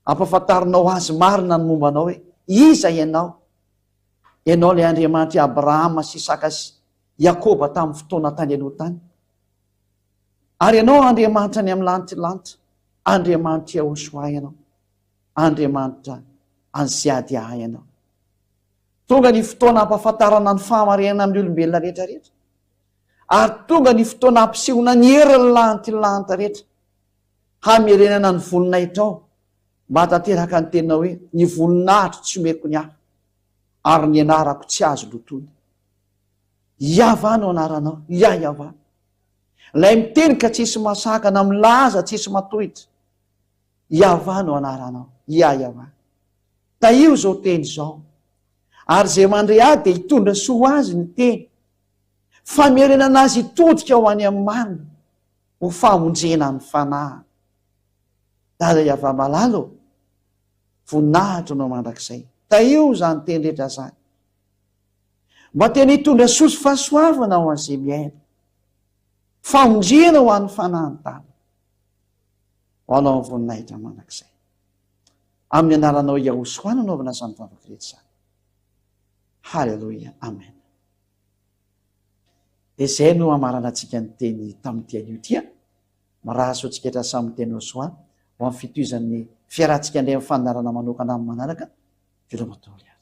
ampafantarinao azy marina ny mombanao hoe iza ianao, ianao ilay Andriamanitra Abrahama sy Isaka sy Iakoba tamin'ny fotoana tany aloha tany, ary ianao Andriamanitra ny amin'ny lanitra, Andriamanitra Iahosoa ianao, Andriamanitra any Ziadiaha ianao. Tonga ny fotoana ampafantarana ny fahamarinana amin'ny olombelona rehetrarehetra, ary tonga ny fotoana ampisehoana ny herin'ny lanitra rehetra, hamerenana ny voninahitra mba tanteraka ny tenao hoe ny voninahitro tsy omeko ny ahy, ary ny anarako tsy azo lotony. Iavano anaranao, iavano. Ilay miteny ka tsisy masakana, milaza tsisy matohitra, iavano anaranao, iavano. Taio zao teny zao, ary zay mandre ahy dia hitondra soa azy ny teny, famerenana azy hitodika ho any amin'ny marina, ho famonjena ny fanahy. Dada iava malalo, voninahitra no mandrakizay, taio zany teny rehetra zany, mba tena hitondra soa sy fahasoavana ho an'izay miaina, famonjena ho an'ny fanahy ny tany, ho anao voninahitra mandrakizay. Amin'ny anaranao Iahosoa no anaovana izany vavaka rehetra izany. Halleluia, amen. Dia izay no hamarana antsika ny teny tamin'ity anio tia, maraso antsika rehetra samy teny Iahosoa ho amin'ny fitohizan'ny fiarantsika indray amin'ny fandarana manokana amin'ny manaraka, velomatory azy.